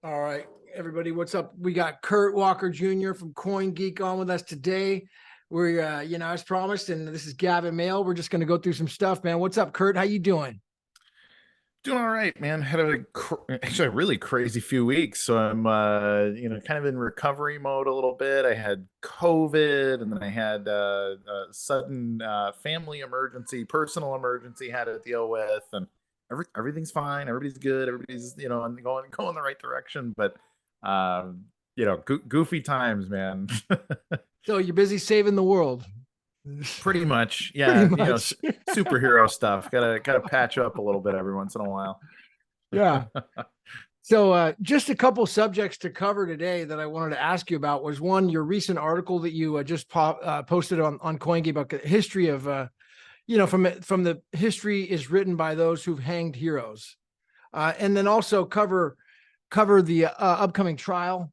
All right, everybody, what's up? We got Kurt Wuckert Jr. from Coingeek on with us today. We're, as promised, and this is Gavin Mehl. We're just going to go through some stuff, man. What's up, Kurt? How you doing? Doing all right, man. Had actually a really crazy few weeks, so I'm kind of in recovery mode a little bit. I had COVID, and then I had a sudden family emergency, personal emergency had to deal with, and everything's fine. Everybody's good. Everybody's going the right direction, but goofy times, man. So you're busy saving the world. Pretty much, Pretty yeah. much. Superhero stuff. Gotta patch up a little bit every once in a while. Yeah. So just a couple subjects to cover today that I wanted to ask you about was one, your recent article that you just posted on CoinGeek about the history of, from the history is written by those who've hanged heroes. And then also cover the upcoming trial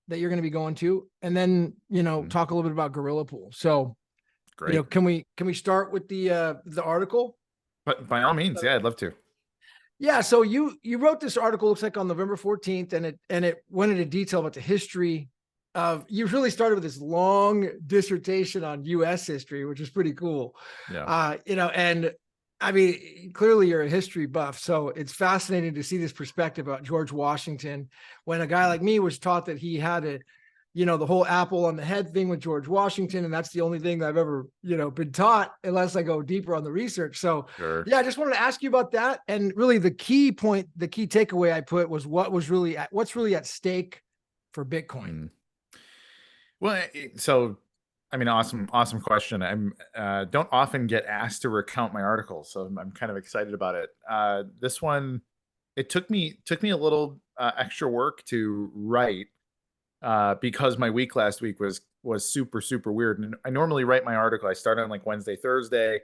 that you're going to be going to, and then talk a little bit about Gorilla Pool. So Great. can we start with the article? But by all means, yeah, I'd love to. Yeah, so you wrote this article, looks like on November 14th, and it went into detail about the history of, you really started with this long dissertation on US history, which is pretty cool. Yeah. And I mean, clearly you're a history buff, so it's fascinating to see this perspective about George Washington, when a guy like me was taught that he had a, the whole apple on the head thing with George Washington. And that's the only thing that I've ever, been taught, unless I go deeper on the research. So Sure. yeah, I just wanted to ask you about that. And really the key takeaway I put was what's really at stake for Bitcoin. Well, so I mean, awesome question. I'm don't often get asked to recount my articles, so I'm kind of excited about it. This one, it took me a little extra work to write because my week last week was super weird. And I normally write my article. I start on like Wednesday, Thursday,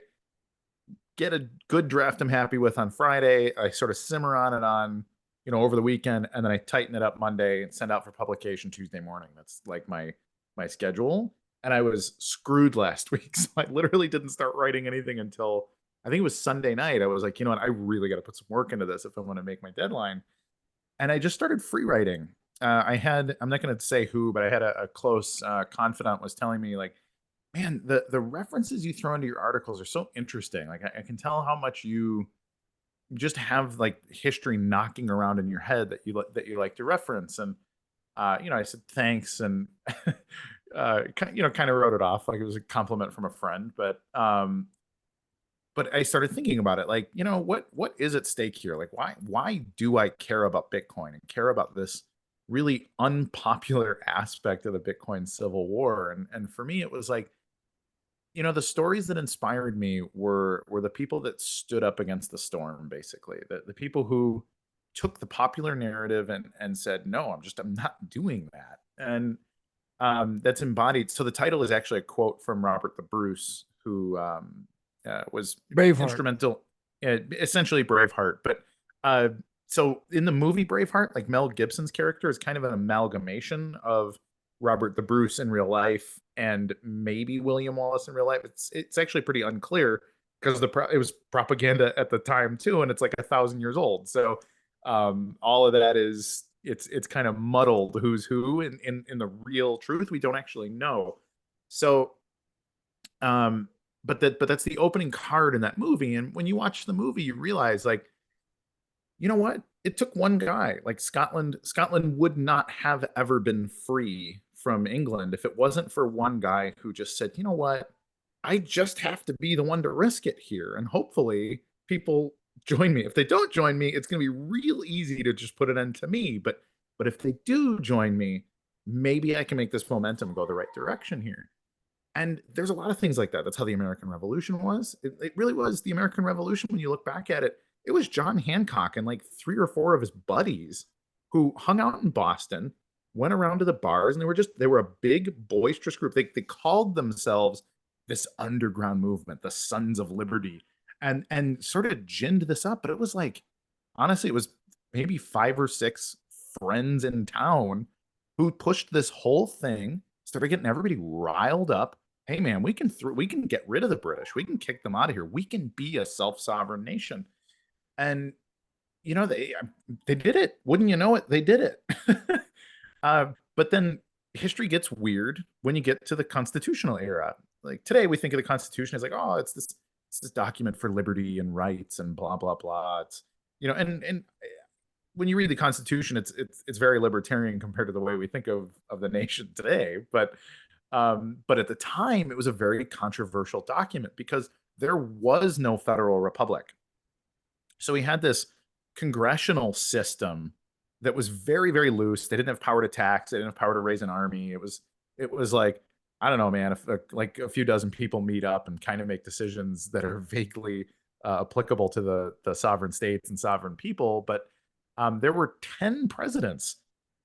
get a good draft I'm happy with on Friday. I sort of simmer on it on over the weekend, and then I tighten it up Monday and send out for publication Tuesday morning. That's like my schedule. And I was screwed last week, so I literally didn't start writing anything until I think it was Sunday night. I was like, you know what, I really got to put some work into this if I want to make my deadline. And I just started free writing. I'm not going to say who, but I had a close confidant was telling me, like, man, the references you throw into your articles are so interesting. Like, I can tell how much you just have like history knocking around in your head that you like to reference. And I said thanks, and kind of wrote it off like it was a compliment from a friend. But I started thinking about it, like, what is at stake here? Like, why do I care about Bitcoin and care about this really unpopular aspect of the Bitcoin civil war? And for me, it was like, the stories that inspired me were the people that stood up against the storm, basically. The people who took the popular narrative and said, no, I'm not doing that. And that's embodied. So the title is actually a quote from Robert the Bruce, who was Braveheart. instrumental, essentially Braveheart. But so in the movie Braveheart, like Mel Gibson's character is kind of an amalgamation of Robert the Bruce in real life and maybe William Wallace in real life. It's actually pretty unclear because it was propaganda at the time too, and it's like 1,000 years old. So all of that is it's kind of muddled who's who in the real truth. We don't actually know. So but that's the opening card in that movie. And when you watch the movie, you realize, like, you know what? It took one guy. Like, Scotland would not have ever been free from England if it wasn't for one guy who just said, you know what? I just have to be the one to risk it here. And hopefully people join me. If they don't join me, it's going to be real easy to just put an end to me. But if they do join me, maybe I can make this momentum go the right direction here. And there's a lot of things like that. That's how the American Revolution was. It really was the American Revolution. When you look back at it, it was John Hancock and like 3 or 4 of his buddies who hung out in Boston, went around to the bars, and they were a big boisterous group. They called themselves this underground movement, the Sons of Liberty, and sort of ginned this up. But it was like, honestly, it was maybe 5 or 6 friends in town who pushed this whole thing, started getting everybody riled up. Hey man, we can get rid of the British. We can kick them out of here. We can be a self-sovereign nation. And they did it. Wouldn't you know it? They did it. But then history gets weird when you get to the constitutional era. Like today, we think of the Constitution as like, oh, it's this document for liberty and rights and blah blah blah. It's and when you read the Constitution, it's very libertarian compared to the way we think of the nation today. But at the time, it was a very controversial document because there was no federal republic. So we had this congressional system that was very, very loose. They didn't have power to tax. They didn't have power to raise an army. It was like, I don't know, man, if like a few dozen people meet up and kind of make decisions that are vaguely applicable to the sovereign states and sovereign people. But there were 10 presidents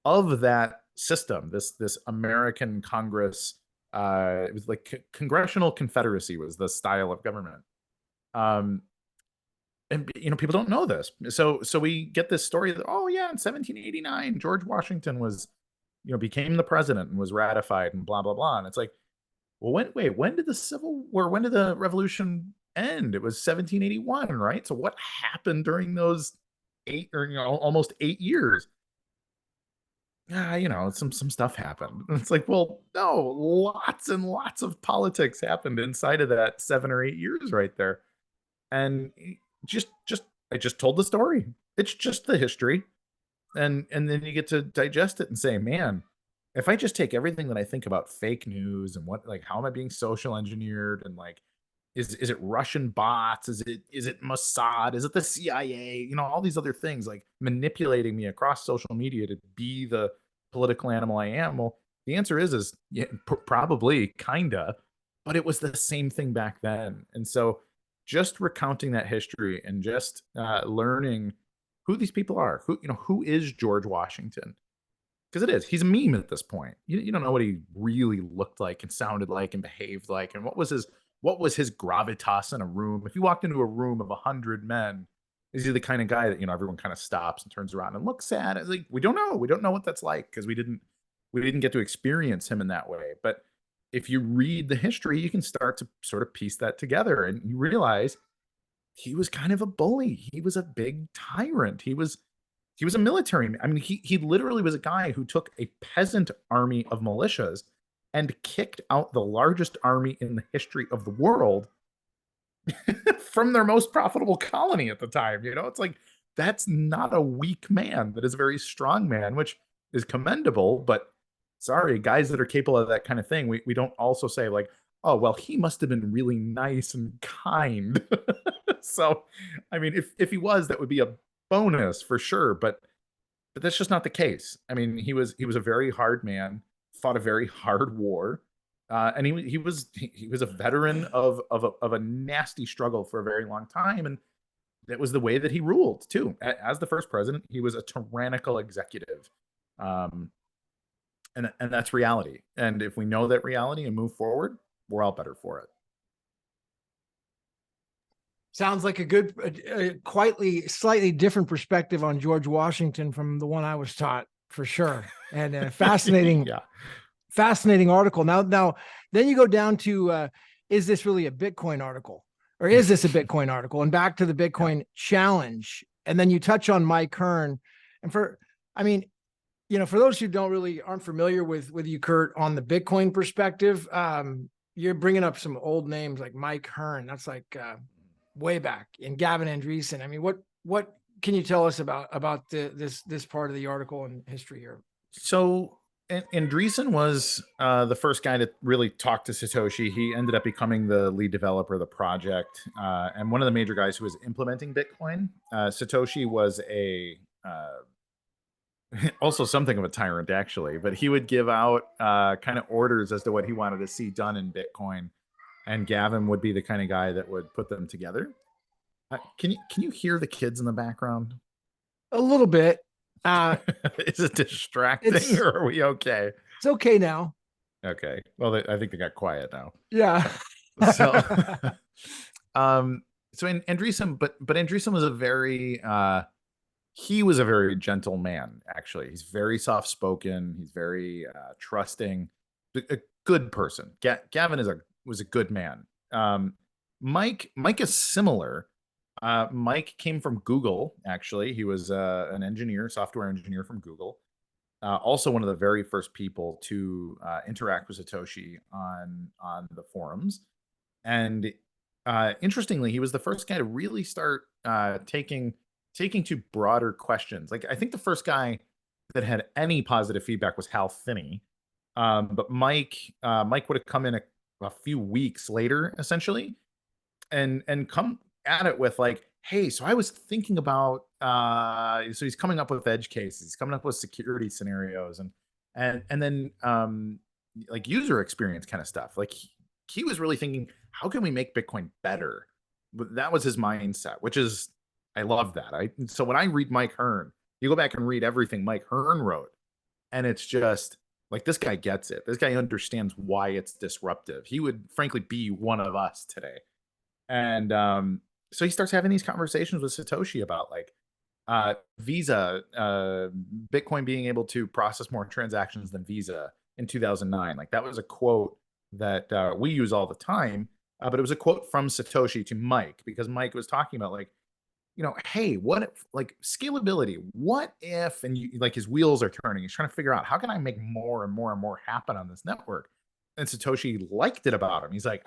of that system, this American Congress. It was like congressional confederacy was the style of government. Um, and people don't know this, so we get this story that, oh yeah, in 1789 George Washington was became the president and was ratified and blah blah blah, and it's like, well, when did the Civil War, when did the Revolution end? It was 1781, right? So what happened during those almost 8 years? Some stuff happened. It's like, well, no, lots and lots of politics happened inside of that 7 or 8 years right there. And just I just told the story. It's just the history. And then you get to digest it and say, man, if I just take everything that I think about fake news and how am I being social engineered, and like, is it Russian bots? Is it Mossad? Is it the CIA? All these other things like manipulating me across social media to be the political animal I am. Well, the answer is yeah, probably kinda, but it was the same thing back then. And so just recounting that history and just learning who these people are, who is George Washington? Because he's a meme at this point. You don't know what he really looked like and sounded like and behaved like, and what was his gravitas in a room. If you walked into a room of 100 men, is he the kind of guy that everyone kind of stops and turns around and looks at? It's like, we don't know what that's like because we didn't get to experience him in that way. But if you read the history, you can start to sort of piece that together, and you realize he was kind of a bully. He was a big tyrant. He was a military. I mean, he literally was a guy who took a peasant army of militias and kicked out the largest army in the history of the world from their most profitable colony at the time. It's like, that's not a weak man. That is a very strong man, which is commendable. But sorry, guys that are capable of that kind of thing, we don't also say like, oh, well, he must have been really nice and kind. So, I mean, if he was, that would be a bonus for sure. But that's just not the case. I mean, he was a very hard man, fought a very hard war, and he was a veteran of a nasty struggle for a very long time, and that was the way that he ruled too. As the first president, he was a tyrannical executive, and that's reality. And if we know that reality and move forward, we're all better for it. Sounds like a good, slightly different perspective on George Washington from the one I was taught, for sure. And fascinating, Yeah. Fascinating article. Now, then you go down to, is this really a Bitcoin article, or is this a Bitcoin article? And back to the Bitcoin challenge. And then you touch on Mike Hearn. And for those who aren't familiar with you, Kurt, on the Bitcoin perspective, you're bringing up some old names like Mike Hearn. That's like, way back, in Gavin Andresen. I mean, what can you tell us about this part of the article and history here? So Andresen was the first guy to really talk to Satoshi. He ended up becoming the lead developer of the project, and one of the major guys who was implementing Bitcoin. Satoshi was also something of a tyrant, actually, but he would give out kind of orders as to what he wanted to see done in Bitcoin. And Gavin would be the kind of guy that would put them together. Can you hear the kids in the background? A little bit. Is it distracting, or are we okay? It's okay now. Okay. Well, I think they got quiet now. Yeah. So, Andresen, but Andresen was he was a very gentle man. Actually, he's very soft spoken. He's very trusting. A good person. Gavin was a good man. Mike is similar, Mike came from Google, actually. He was an engineer, software engineer from Google. Also, one of the very first people to interact with Satoshi on the forums. And interestingly, he was the first guy to really start taking to broader questions. Like I think the first guy that had any positive feedback was Hal Finney. But Mike would have come in a few weeks later, essentially, and come at it with like, hey, so I was thinking about so he's coming up with edge cases, he's coming up with security scenarios and then like user experience kind of stuff. Like he was really thinking, how can we make Bitcoin better? But that was his mindset, which is I love that. So when I read Mike Hearn, you go back and read everything Mike Hearn wrote, and it's just like this guy gets it. This guy understands why it's disruptive. He would frankly be one of us today. And so he starts having these conversations with Satoshi about like Visa, Bitcoin being able to process more transactions than Visa in 2009. Like that was a quote that we use all the time, but it was a quote from Satoshi to Mike because Mike was talking about like, you know, hey, what if like scalability? What if, and you, like his wheels are turning. He's trying to figure out how can I make more and more and more happen on this network. And Satoshi liked it about him. He's like,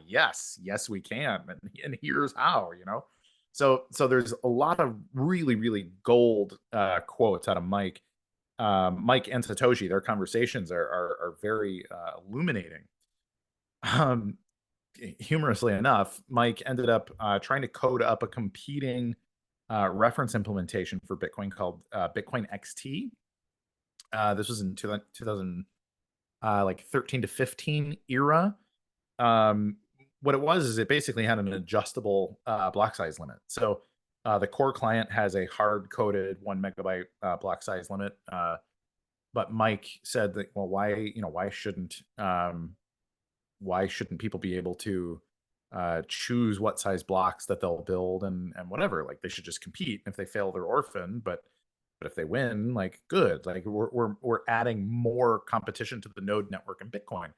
yes, we can, and here's how. You know, so there's a lot of really really gold quotes out of Mike. Mike and Satoshi, their conversations are very illuminating. Um, Humorously enough, Mike ended up trying to code up a competing reference implementation for Bitcoin called Bitcoin XT. This was in 2000 like 13 to 15 era. What it was is it basically had an adjustable block size limit. So the core client has a hard coded 1 megabyte block size limit. But Mike said that, well, why shouldn't people be able to choose what size blocks that they'll build and whatever? Like they should just compete. If they fail, they're orphan. But if they win, like good. Like we're adding more competition to the node network in Bitcoin.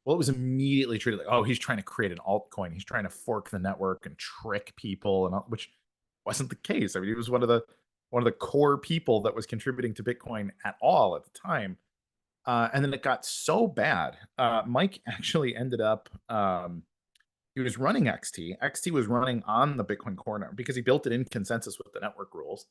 Well, it was immediately treated like, oh, he's trying to create an altcoin. He's trying to fork the network and trick people, and which wasn't the case. I mean, he was one of the core people that was contributing to Bitcoin at all at the time. And then it got so bad. Mike actually ended up he was running XT. XT was running on the Bitcoin core network because he built it in consensus with the network rules.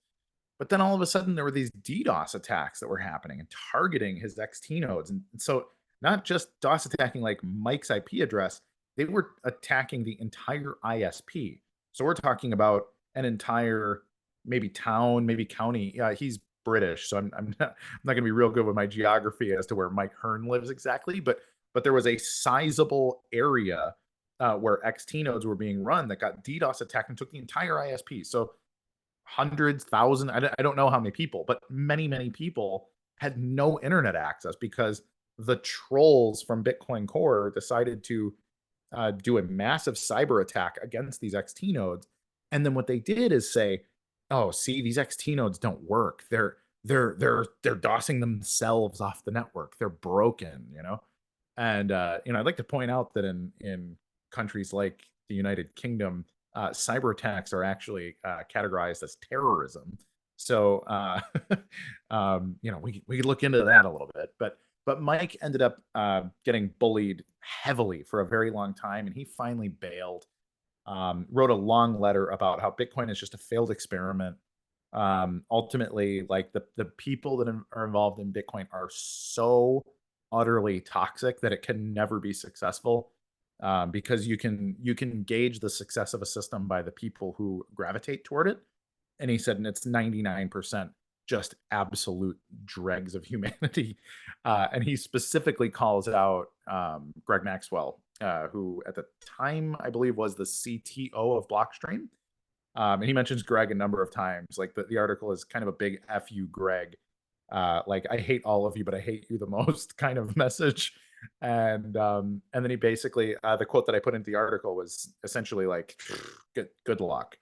But then all of a sudden there were these DDoS attacks that were happening and targeting his XT nodes. And so not just DOS attacking like Mike's IP address, they were attacking the entire ISP. So we're talking about an entire maybe town, maybe county. He's British, so I'm not going to be real good with my geography as to where Mike Hearn lives exactly, but there was a sizable area where XT nodes were being run that got DDoS attacked and took the entire ISP. So hundreds, thousand, I don't know how many people, but many people had no internet access because the trolls from Bitcoin Core decided to do a massive cyber attack against these XT nodes. And then what they did is say, oh, see, these XT nodes don't work. They're DOSing themselves off the network. They're broken, you know? And I'd like to point out that in countries like the United Kingdom, cyber attacks are actually categorized as terrorism. So we could look into that a little bit. But Mike ended up getting bullied heavily for a very long time, and he finally bailed. Wrote a long letter about how Bitcoin is just a failed experiment. Ultimately, like the people that are involved in Bitcoin are so utterly toxic that it can never be successful. Because you can gauge the success of a system by the people who gravitate toward it. And he said, and it's 99% just absolute dregs of humanity. And he specifically calls out Greg Maxwell, who at the time I believe was the CTO of Blockstream. And he mentions Greg a number of times. Like the article is kind of a big F you, Greg. Like I hate all of you, but I hate you the most kind of message. And then he basically the quote that I put into the article was essentially like good luck.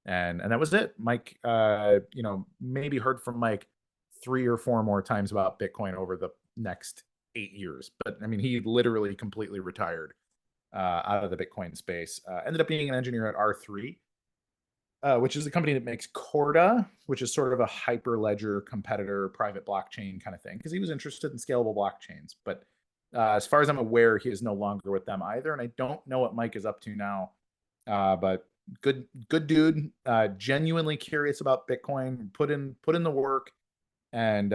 And that was it. Mike maybe heard from Mike 3 or 4 more times about Bitcoin over the next 8 years. But I mean, he literally completely retired out of the Bitcoin space. Ended up being an engineer at R3. which is the company that makes Corda, which is sort of a hyperledger competitor, private blockchain kind of thing, because he was interested in scalable blockchains. But as far as I'm aware, he is no longer with them either, and I don't know what Mike is up to now. But good dude, genuinely curious about Bitcoin, put in the work, and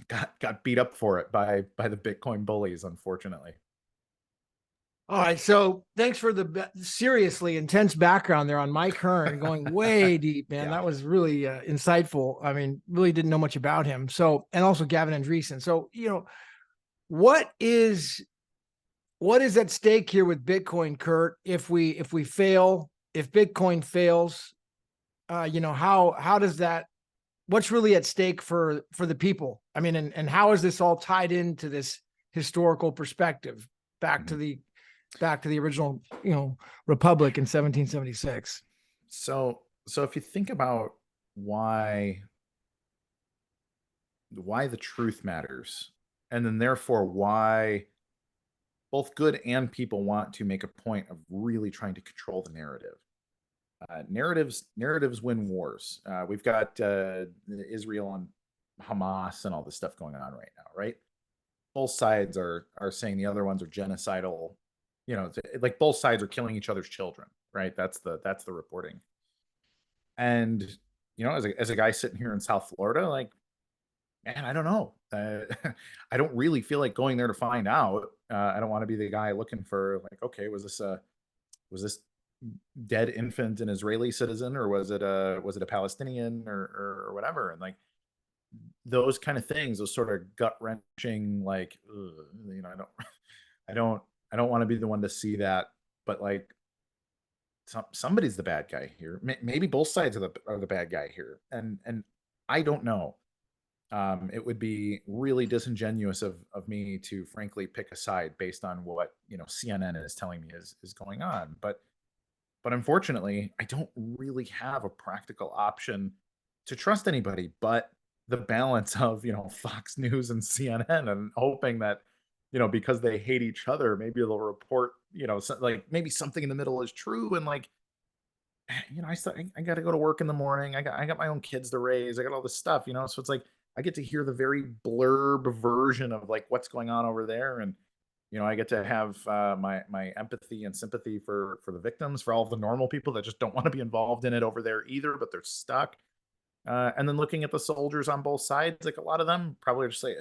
got beat up for it by the Bitcoin bullies, unfortunately. All right, so thanks for the seriously intense background there on Mike Hearn, going way deep, man. Yeah. That was really insightful. I mean, really didn't know much about him. So, and also Gavin Andresen. So, what is at stake here with Bitcoin, Kurt? If we fail, if Bitcoin fails, how does that? What's really at stake for the people? I mean, and how is this all tied into this historical perspective back to the original, republic in 1776? So if you think about why the truth matters, and then therefore why both good and people want to make a point of really trying to control the narrative. Narratives win wars. We've got Israel and Hamas and all this stuff going on right now, right? Both sides are saying the other ones are genocidal. Like both sides are killing each other's children, right? That's the reporting. And as a guy sitting here in South Florida, like, man, I don't know. I don't really feel like going there to find out. I don't want to be the guy looking for, like, okay, was this dead infant an Israeli citizen, or was it a Palestinian, or whatever? And like those kind of things, those sort of gut wrenching, like, I don't want to be the one to see that, but like somebody's the bad guy here. Maybe both sides are the bad guy here, and I don't know. It would be really disingenuous of me to frankly pick a side based on what CNN is telling me is going on. But unfortunately, I don't really have a practical option to trust anybody but the balance of Fox News and CNN, and hoping that because they hate each other, maybe they'll report like maybe something in the middle is true. And like I got to go to work in the morning. I got my own kids to raise. I got all this stuff, so it's like I get to hear the very blurb version of like what's going on over there. And I get to have my empathy and sympathy for the victims, for all of the normal people that just don't want to be involved in it over there either, but they're stuck. And then looking at the soldiers on both sides, like a lot of them probably just like,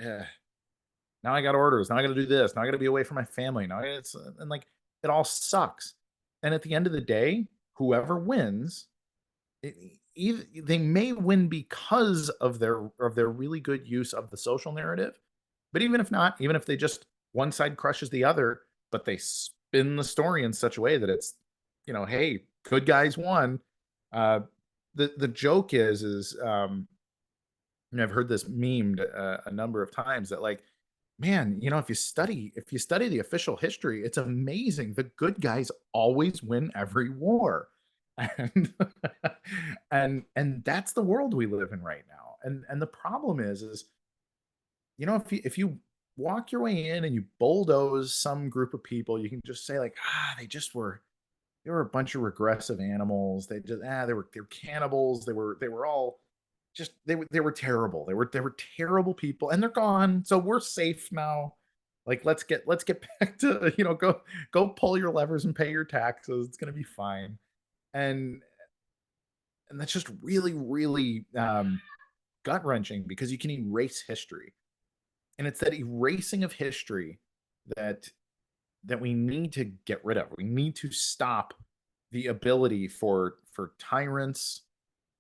now I got orders. Now I got to do this. Now I got to be away from my family. And like it all sucks. And at the end of the day, whoever wins, they may win because of their really good use of the social narrative. But even if not, even if they just one side crushes the other, but they spin the story in such a way that it's, hey, good guys won. The joke is I've heard this memed a number of times that like, man, if you study the official history, it's amazing. The good guys always win every war. And and that's the world we live in right now. And the problem is if you walk your way in and you bulldoze some group of people, you can just say like, they were a bunch of regressive animals. They were cannibals. They were all just they were terrible. They were terrible people, and they're gone. So we're safe now. Like let's get back to go pull your levers and pay your taxes. It's gonna be fine. And that's just really, really gut wrenching, because you can erase history, and it's that erasing of history that we need to get rid of. We need to stop the ability for tyrants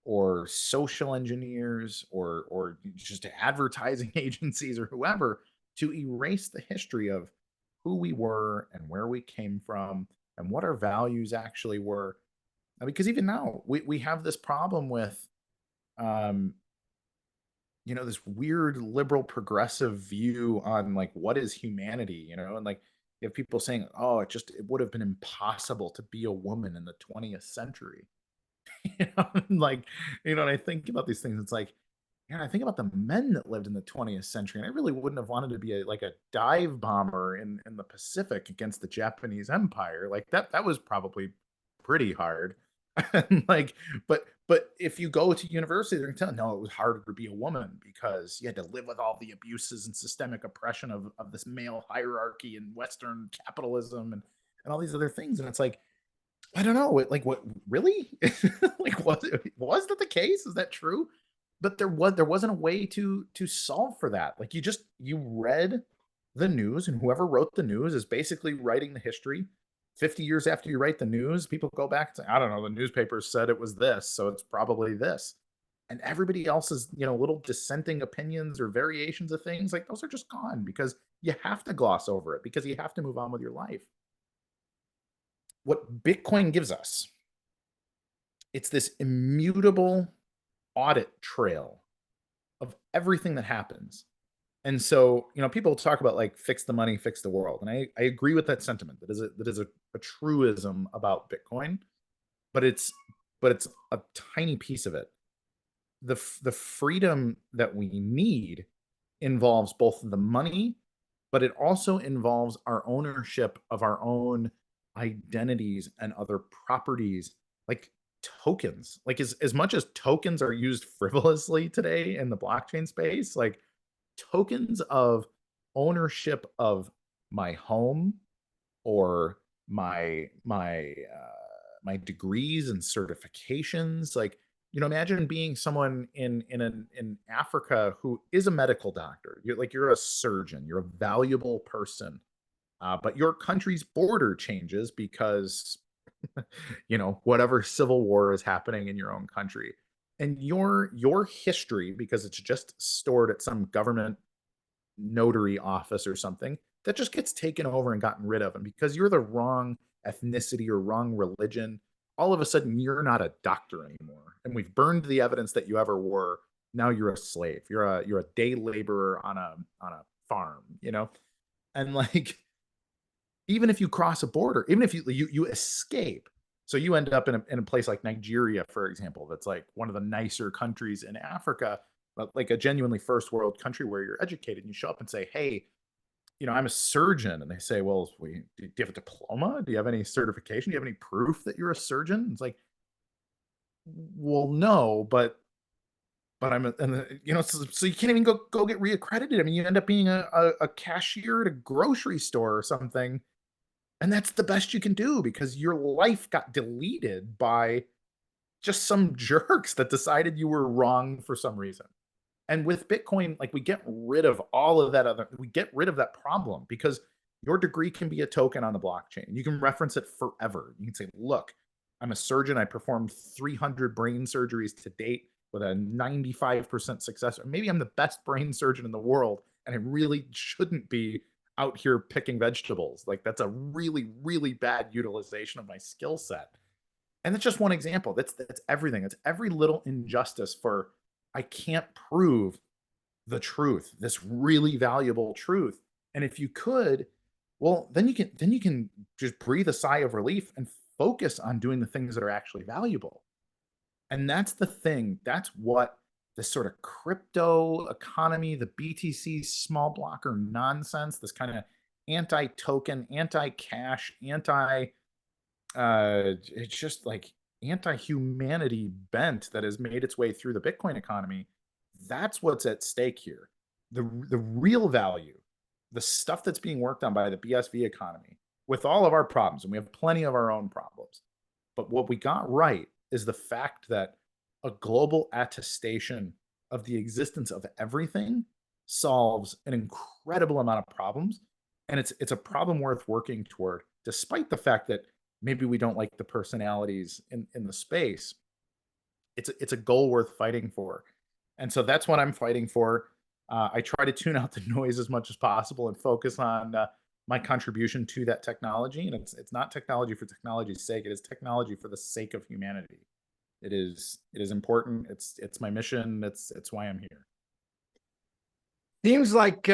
or social engineers or just advertising agencies or whoever to erase the history of who we were and where we came from and what our values actually were. Because even now we have this problem with this weird liberal progressive view on like what is humanity, and like you have people saying, oh, it would have been impossible to be a woman in the 20th century. Like, and I think about these things, it's like, I think about the men that lived in the 20th century, and I really wouldn't have wanted to be like a dive bomber in the Pacific against the Japanese Empire. Like that was probably pretty hard. And like, but if you go to university, they're gonna tell you, no, it was harder to be a woman because you had to live with all the abuses and systemic oppression of this male hierarchy and Western capitalism and all these other things. And it's like, I don't know, like what really? Like was that the case? Is that true? But there wasn't a way to solve for that. Like you read the news, and whoever wrote the news is basically writing the history. 50 years after you write the news, people go back and say, I don't know, the newspapers said it was this, so it's probably this. And everybody else's, little dissenting opinions or variations of things, like those are just gone because you have to gloss over it because you have to move on with your life. What Bitcoin gives us, it's this immutable audit trail of everything that happens. And so, people talk about like fix the money, fix the world. And I agree with that sentiment. That is a truism about Bitcoin, but it's a tiny piece of it. The freedom that we need involves both the money, but it also involves our ownership of our own identities and other properties, like tokens. Like as much as tokens are used frivolously today in the blockchain space, like tokens of ownership of my home or my degrees and certifications. Like, imagine being someone in Africa who is a medical doctor. You're a surgeon, you're a valuable person, but your country's border changes because whatever civil war is happening in your own country, and your history, because it's just stored at some government notary office or something, that just gets taken over and gotten rid of. And because you're the wrong ethnicity or wrong religion, all of a sudden you're not a doctor anymore, and we've burned the evidence that you ever were. Now you're a slave, you're a day laborer on a farm, and like, even if you cross a border, even if you escape, so you end up in a place like Nigeria, for example, that's like one of the nicer countries in Africa, but like a genuinely first world country where you're educated, and you show up and say, hey, I'm a surgeon. And they say, well, do you have a diploma? Do you have any certification? Do you have any proof that you're a surgeon? It's like, well, no, but so you can't even go get reaccredited. I mean, you end up being a cashier at a grocery store or something. And that's the best you can do because your life got deleted by just some jerks that decided you were wrong for some reason. And with Bitcoin, like, we get rid of all of that we get rid of that problem because your degree can be a token on the blockchain. You can reference it forever. You can say, look, I'm a surgeon. I performed 300 brain surgeries to date with a 95% success. Or maybe I'm the best brain surgeon in the world, and I really shouldn't be out here picking vegetables. Like, that's a really, really bad utilization of my skill set. And that's just one example. That's everything. It's every little injustice for, I can't prove the truth, this really valuable truth. And if you could, well, then you can just breathe a sigh of relief and focus on doing the things that are actually valuable. And that's the thing. That's what this sort of crypto economy, the BTC small blocker nonsense, this kind of anti-token, anti-cash, it's just like anti-humanity bent that has made its way through the Bitcoin economy. That's what's at stake here. The real value, the stuff that's being worked on by the BSV economy, with all of our problems, and we have plenty of our own problems, but what we got right is the fact that a global attestation of the existence of everything solves an incredible amount of problems. And it's a problem worth working toward, despite the fact that maybe we don't like the personalities in the space. It's a goal worth fighting for. And so that's what I'm fighting for. I try to tune out the noise as much as possible and focus on my contribution to that technology. And it's not technology for technology's sake. It is technology for the sake of humanity. It is important. It's my mission. It's why I'm here. Seems like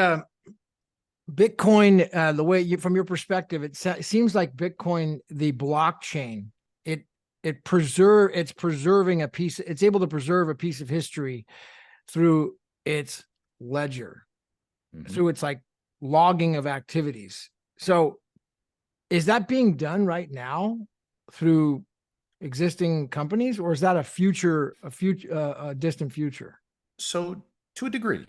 Bitcoin, the way from your perspective, it seems like Bitcoin, the blockchain, it's preserving a piece. It's able to preserve a piece of history through its ledger, through its like logging of activities. So, is that being done right now through existing companies, or is that a distant future? So to a degree,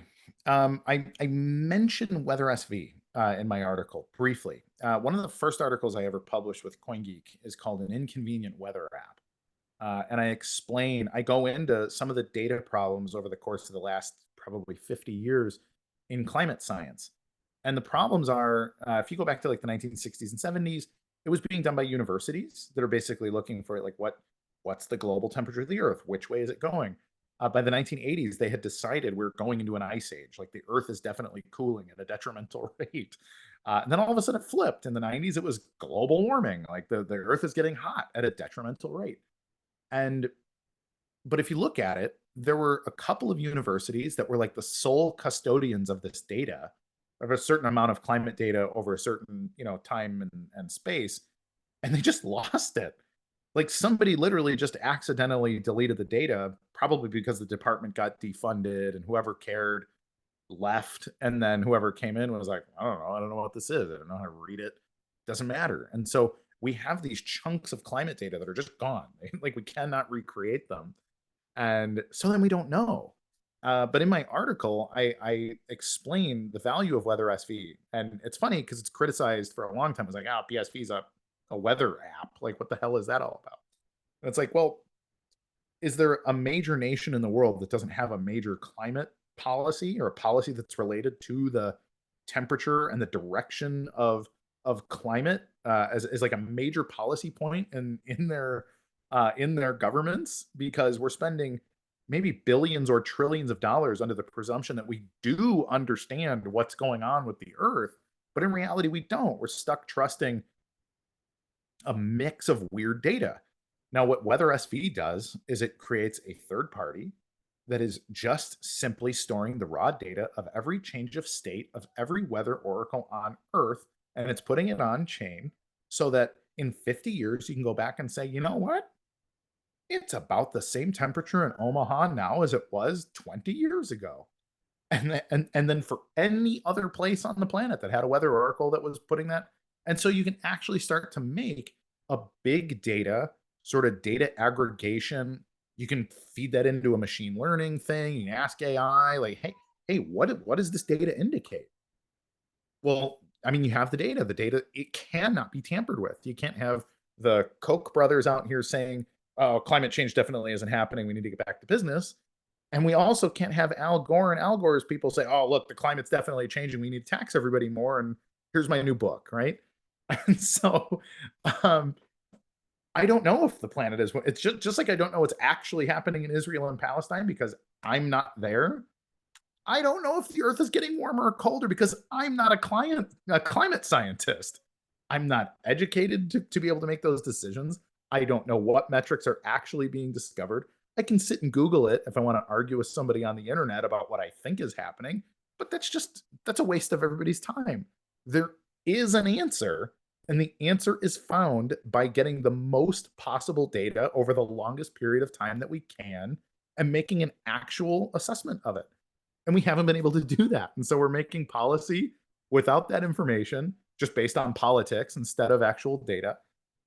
I mentioned WeatherSV in my article briefly. One of the first articles I ever published with Coingeek is called "An Inconvenient Weather App," and I go into some of the data problems over the course of the last probably 50 years in climate science. And the problems are, if you go back to like the 1960s and 70s, it was being done by universities that are basically looking for like what's the global temperature of the Earth, which way is it going. By the 1980s, they had decided we're going into an ice age. Like the Earth is definitely cooling at a detrimental rate. And then all of a sudden it flipped. In the 90s, it was global warming. Like the Earth is getting hot at a detrimental rate. And but if you look at it, there were a couple of universities that were like the sole custodians of this data, of a certain amount of climate data over a certain, time and space, and they just lost it. Like somebody literally just accidentally deleted the data, probably because the department got defunded and whoever cared left. And then whoever came in was like, I don't know what this is. I don't know how to read it. Doesn't matter. And so we have these chunks of climate data that are just gone. Like we cannot recreate them. And so then we don't know. But in my article, I explain the value of WeatherSV. And it's funny because it's criticized for a long time. It's like, BSV is a weather app. Like, what the hell is that all about? And it's like, well, is there a major nation in the world that doesn't have a major climate policy or a policy that's related to the temperature and the direction of climate as like a major policy point in their governments? Because we're spending maybe billions or trillions of dollars under the presumption that we do understand what's going on with the Earth, but in reality we don't. We're stuck trusting a mix of weird data. Now, what WeatherSV does is it creates a third party that is just simply storing the raw data of every change of state of every weather oracle on Earth, and it's putting it on chain so that in 50 years you can go back and say, you know what? It's about the same temperature in Omaha now as it was 20 years ago. And then for any other place on the planet that had a weather oracle that was putting that. And so you can actually start to make a big data, sort of data aggregation. You can feed that into a machine learning thing. You can ask AI, like, hey, what does this data indicate? Well, I mean, you have the data. The data, it cannot be tampered with. You can't have the Koch brothers out here saying, oh, climate change definitely isn't happening. We need to get back to business. And we also can't have Al Gore and Al Gore's people say, oh, look, the climate's definitely changing. We need to tax everybody more. And here's my new book, right? And so I don't know if the planet is, it's just like I don't know what's actually happening in Israel and Palestine because I'm not there. I don't know if the Earth is getting warmer or colder because I'm not a climate scientist. I'm not educated to be able to make those decisions. I don't know what metrics are actually being discovered. I can sit and Google it if I want to argue with somebody on the internet about what I think is happening, but that's a waste of everybody's time. There is an answer, and the answer is found by getting the most possible data over the longest period of time that we can and making an actual assessment of it. And we haven't been able to do that. And so we're making policy without that information, just based on politics instead of actual data.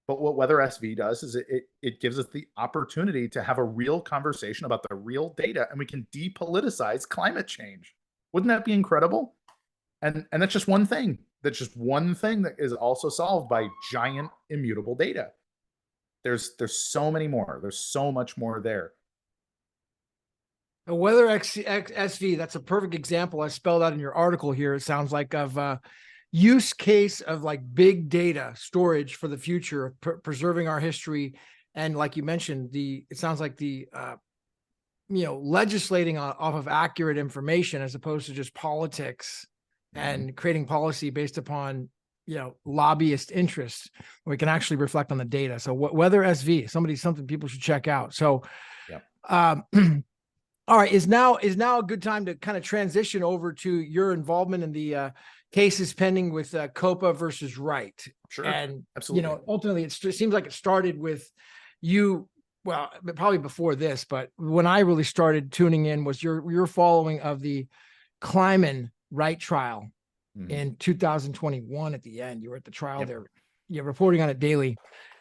But what WeatherSV does is it gives us the opportunity to have a real conversation about the real data, and we can depoliticize climate change. Wouldn't that be incredible? And that's just one thing. That's just one thing that is also solved by giant immutable data. There's so many more. There's so much more there. A WeatherSV, that's a perfect example. I spelled out in your article here. It sounds like of use case of like big data storage for the future, preserving our history. And like you mentioned, it sounds like the legislating off of accurate information as opposed to just politics and creating policy based upon lobbyist interests. We can actually reflect on the data. So WeatherSV, something people should check out. So all right, is now a good time to kind of transition over to your involvement in the cases pending with COPA versus Wright. Sure, and absolutely. Ultimately, it seems like it started with you. Well, probably before this, but when I really started tuning in was your following of the Kleiman Wright trial in 2021. At the end, you were at the trial there. reporting on it daily.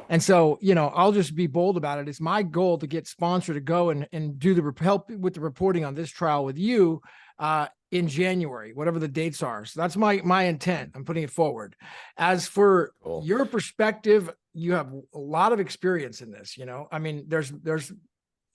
And so, I'll just be bold about it. It's my goal to get sponsor to go and do the help with the reporting on this trial with you in January, whatever the dates are. So that's my intent. I'm putting it forward. As for your perspective, you have a lot of experience in this. I mean, there's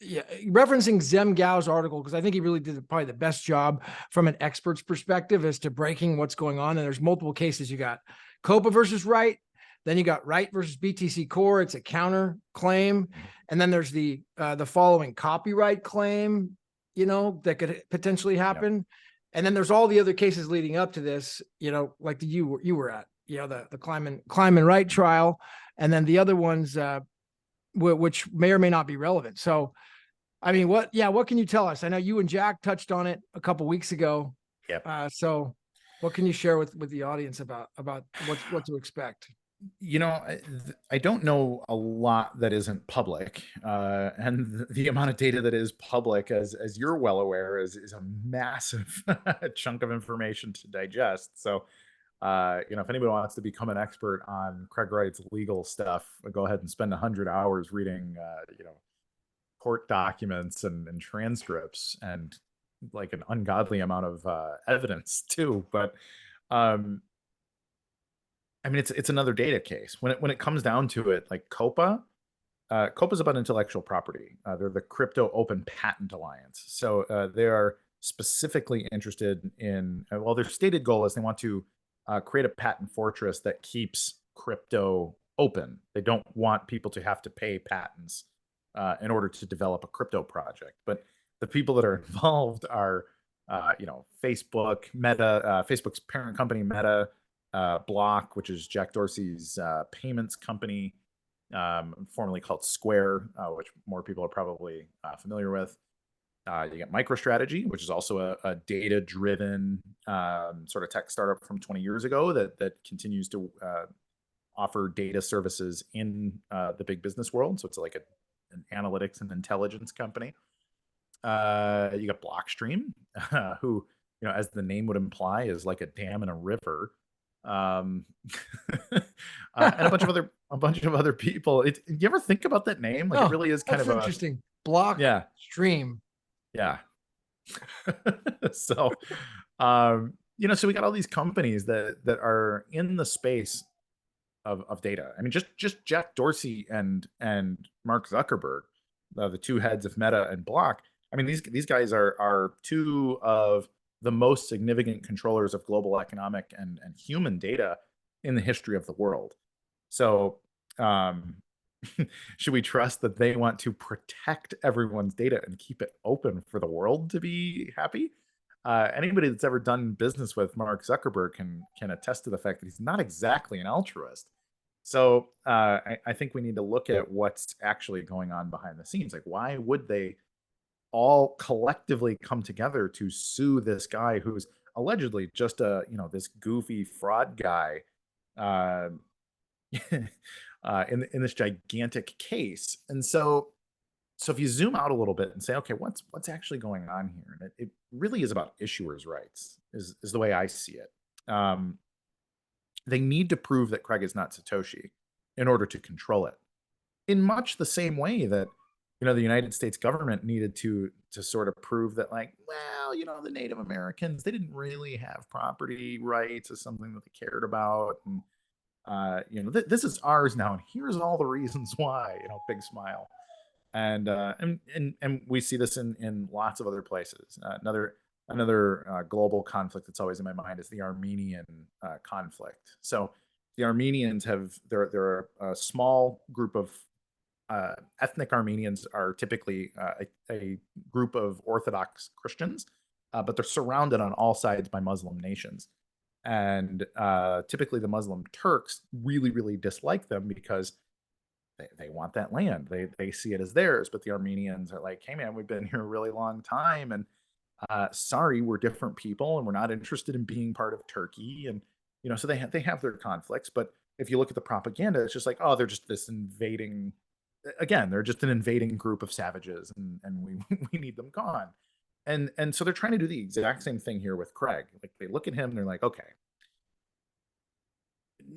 referencing Zem Gao's article, because I think he really did probably the best job from an expert's perspective as to breaking what's going on. And there's multiple cases. You got COPA versus Wright. Then you got Wright versus BTC Core. It's a counter claim. And then there's the following copyright claim, that could potentially happen. Yep. And then there's all the other cases leading up to this, like you were at, the Kleiman Wright trial. And then the other ones, which may or may not be relevant. So, I mean, what can you tell us? I know you and Jack touched on it a couple weeks ago. Yep. So what can you share with the audience about what to expect? I don't know a lot that isn't public, and the amount of data that is public, as you're well aware, is a massive chunk of information to digest. So, if anybody wants to become an expert on Craig Wright's legal stuff, go ahead and spend 100 hours reading, court documents and transcripts, and like an ungodly amount of evidence too. But I mean, it's another data case. When it comes down to it, like COPA is about intellectual property. They're the Crypto Open Patent Alliance. So they are specifically interested in, their stated goal is they want to create a patent fortress that keeps crypto open. They don't want people to have to pay patents in order to develop a crypto project. But the people that are involved are, Facebook, Meta, Facebook's parent company, Meta, Block, which is Jack Dorsey's payments company, formerly called Square, which more people are probably familiar with. You get MicroStrategy, which is also a data-driven sort of tech startup from 20 years ago that continues to offer data services in the big business world. So it's like an analytics and intelligence company. You got Blockstream, who, as the name would imply, is like a dam in a river. And a bunch of other people. You ever think about that name? Like, it really is kind of interesting. Blockstream. Yeah. So, so we got all these companies that are in the space of data. I mean, just Jack Dorsey and Mark Zuckerberg, the two heads of Meta and Block. I mean, these guys are two of the most significant controllers of global economic and human data in the history of the world. So should we trust that they want to protect everyone's data and keep it open for the world to be happy? Anybody that's ever done business with Mark Zuckerberg can attest to the fact that he's not exactly an altruist. So I think we need to look at what's actually going on behind the scenes. Like, why would they all collectively come together to sue this guy who's allegedly just this goofy fraud guy in this gigantic case? And so if you zoom out a little bit and say, okay, what's actually going on here? And it really is about issuers' rights, is the way I see it. They need to prove that Craig is not Satoshi in order to control it, in much the same way that the United States government needed to sort of prove that, like, well, the Native Americans, they didn't really have property rights as something that they cared about, and this is ours now, and here's all the reasons why. Big smile. And we see this in lots of other places. Another global conflict that's always in my mind is the Armenian conflict. So the Armenians they're a small group of ethnic Armenians, are typically a group of Orthodox Christians, but they're surrounded on all sides by Muslim nations. And typically the Muslim Turks really, really dislike them because they want that land. They see it as theirs, but the Armenians are like, hey man, we've been here a really long time, and sorry, we're different people, and we're not interested in being part of Turkey. And so they have their conflicts. But if you look at the propaganda, it's just like, oh, they're just this invading. Again, they're just an invading group of savages, and we need them gone. And so they're trying to do the exact same thing here with Craig. Like, they look at him and they're like, okay,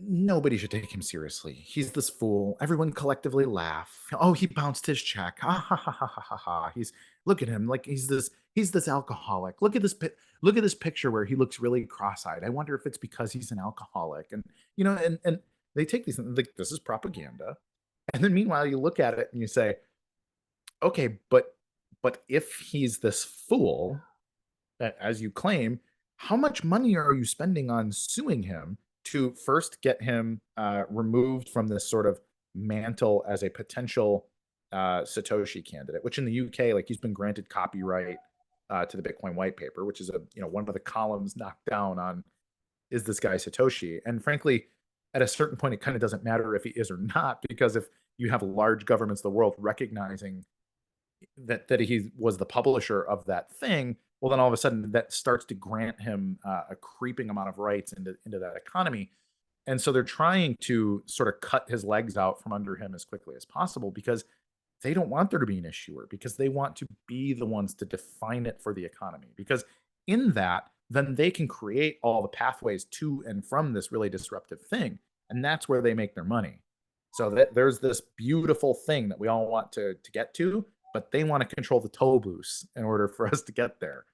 nobody should take him seriously. He's this fool. Everyone collectively laugh. Oh, he bounced his check. Ha ha ha ha ha ha ha. Look at him. Like he's this alcoholic. Look at this picture where he looks really cross-eyed. I wonder if it's because he's an alcoholic. And and they take these things like this is propaganda. And then meanwhile you look at it and you say, okay, but if he's this fool, as you claim, how much money are you spending on suing him to first get him removed from this sort of mantle as a potential Satoshi candidate, which in the UK, like he's been granted copyright to the Bitcoin white paper, which is one of the columns knocked down on is this guy Satoshi? And frankly, at a certain point, it kind of doesn't matter if he is or not, because if you have large governments of the world recognizing that he was the publisher of that thing, well, then all of a sudden that starts to grant him a creeping amount of rights into that economy. And so they're trying to sort of cut his legs out from under him as quickly as possible because they don't want there to be an issuer, because they want to be the ones to define it for the economy. Because in that, then they can create all the pathways to and from this really disruptive thing. And that's where they make their money. So that there's this beautiful thing that we all want to get to, but they want to control the toll booths in order for us to get there.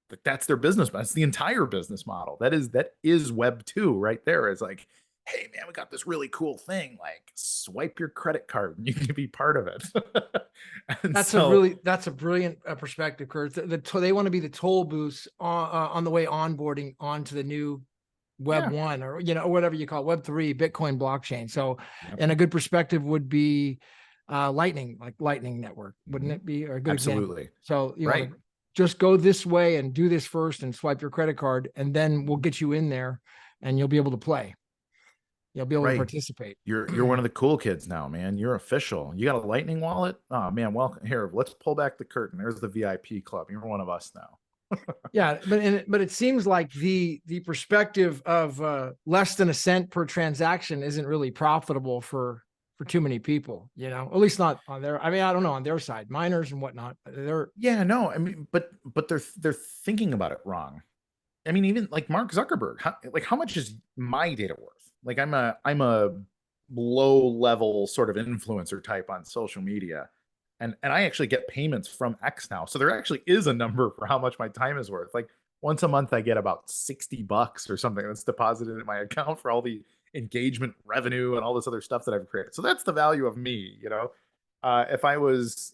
But that's their business. That's the entire business model. That is Web 2 right there. It's like, hey man, we got this really cool thing. Like swipe your credit card and you can be part of it. That's a brilliant perspective, Kurt. They want to be the toll booths on the way onboarding onto the new Web 1 or whatever you call it, Web 3 Bitcoin blockchain. So, and a good perspective would be Lightning Network, wouldn't it be? Or a good Absolutely. Example? So right. Just go this way and do this first and swipe your credit card, and then we'll get you in there and you'll be able to play. You'll be able to participate. You're one of the cool kids now, man. You're official. You got a Lightning wallet? Oh man, welcome here. Let's pull back the curtain. There's the VIP club. You're one of us now. Yeah, but it seems like the perspective of less than a cent per transaction isn't really profitable for too many people, at least not on their, I don't know, on their side, miners and whatnot. But they're thinking about it wrong. I mean, even like Mark Zuckerberg, how much is my data worth? Like I'm a low level sort of influencer type on social media. And I actually get payments from X now. So there actually is a number for how much my time is worth. Like once a month, I get about $60 or something that's deposited in my account for all the engagement revenue and all this other stuff that I've created. So that's the value of me, if I was,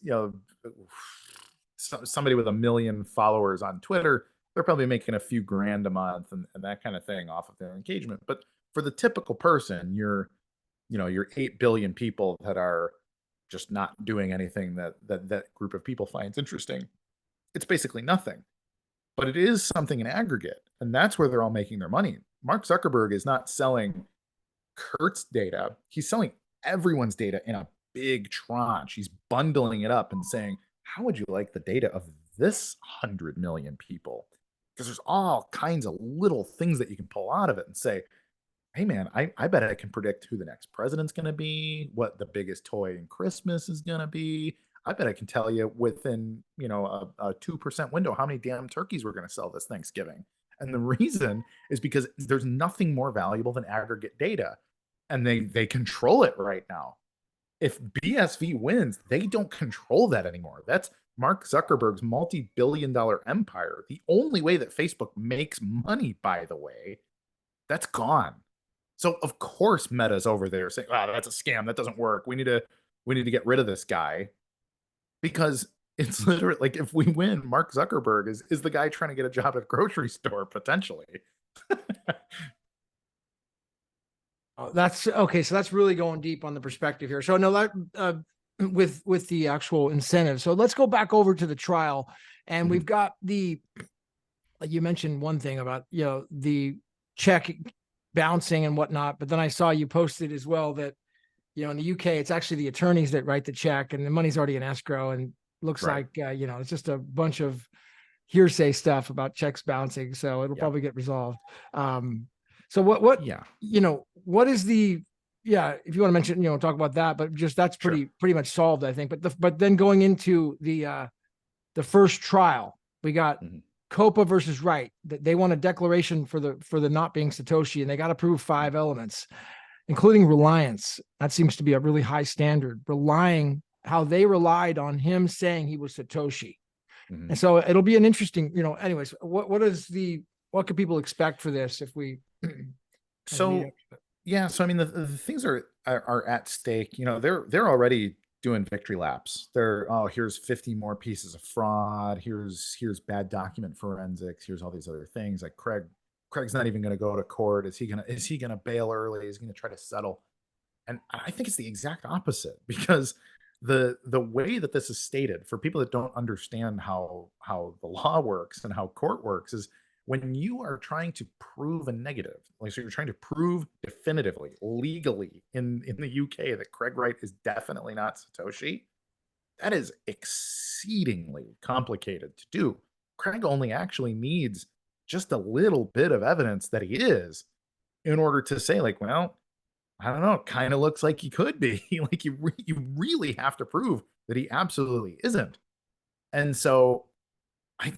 somebody with 1 million followers on Twitter, they're probably making a few grand a month and that kind of thing off of their engagement. But for the typical person, you're 8 billion people that are just not doing anything that group of people finds interesting. It's basically nothing, but it is something in aggregate. And that's where they're all making their money. Mark Zuckerberg is not selling Kurt's data. He's selling everyone's data in a big tranche. He's bundling it up and saying, how would you like the data of this 100 million people? Because there's all kinds of little things that you can pull out of it and say, hey man, I bet I can predict who the next president's going to be, what the biggest toy in Christmas is going to be. I bet I can tell you within, a 2% window how many damn turkeys we're going to sell this Thanksgiving. And the reason is because there's nothing more valuable than aggregate data. And they control it right now. If BSV wins, they don't control that anymore. That's Mark Zuckerberg's multi-billion-dollar empire. The only way that Facebook makes money, by the way, that's gone. So of course Meta's over there saying, "Wow, that's a scam. That doesn't work. We need to get rid of this guy," because it's literally like if we win, Mark Zuckerberg is the guy trying to get a job at a grocery store potentially. That's okay. So that's really going deep on the perspective here. So no, that with the actual incentive. So let's go back over to the trial, and we've got you mentioned one thing about the check bouncing and whatnot, but then I saw you posted as well that in the UK it's actually the attorneys that write the check, and the money's already in escrow, and looks like it's just a bunch of hearsay stuff about checks bouncing, so it'll probably get resolved. So what what is the if you want to mention talk about that, but just that's pretty much solved, I think. But then going into the first trial, we got COPA versus Wright. They want a declaration for the not being Satoshi, and they got to prove 5 elements, including reliance. That seems to be a really high standard. How they relied on him saying he was Satoshi. Mhm. And so it'll be an interesting, anyways, what could people expect for this if we So yeah, so I mean the things are at stake. They're already doing victory laps. Here's 50 more pieces of fraud. Here's bad document forensics. Here's all these other things. Like Craig's not even going to go to court. Is he gonna bail early? Is he gonna try to settle? And I think it's the exact opposite, because the way that this is stated, for people that don't understand how the law works and how court works, is when you are trying to prove a negative, like, so you're trying to prove definitively, legally in the UK that Craig Wright is definitely not Satoshi, that is exceedingly complicated to do. Craig only actually needs just a little bit of evidence that he is, in order to say, like, well, I don't know, kind of looks like he could be. Like, you really have to prove that he absolutely isn't. And so I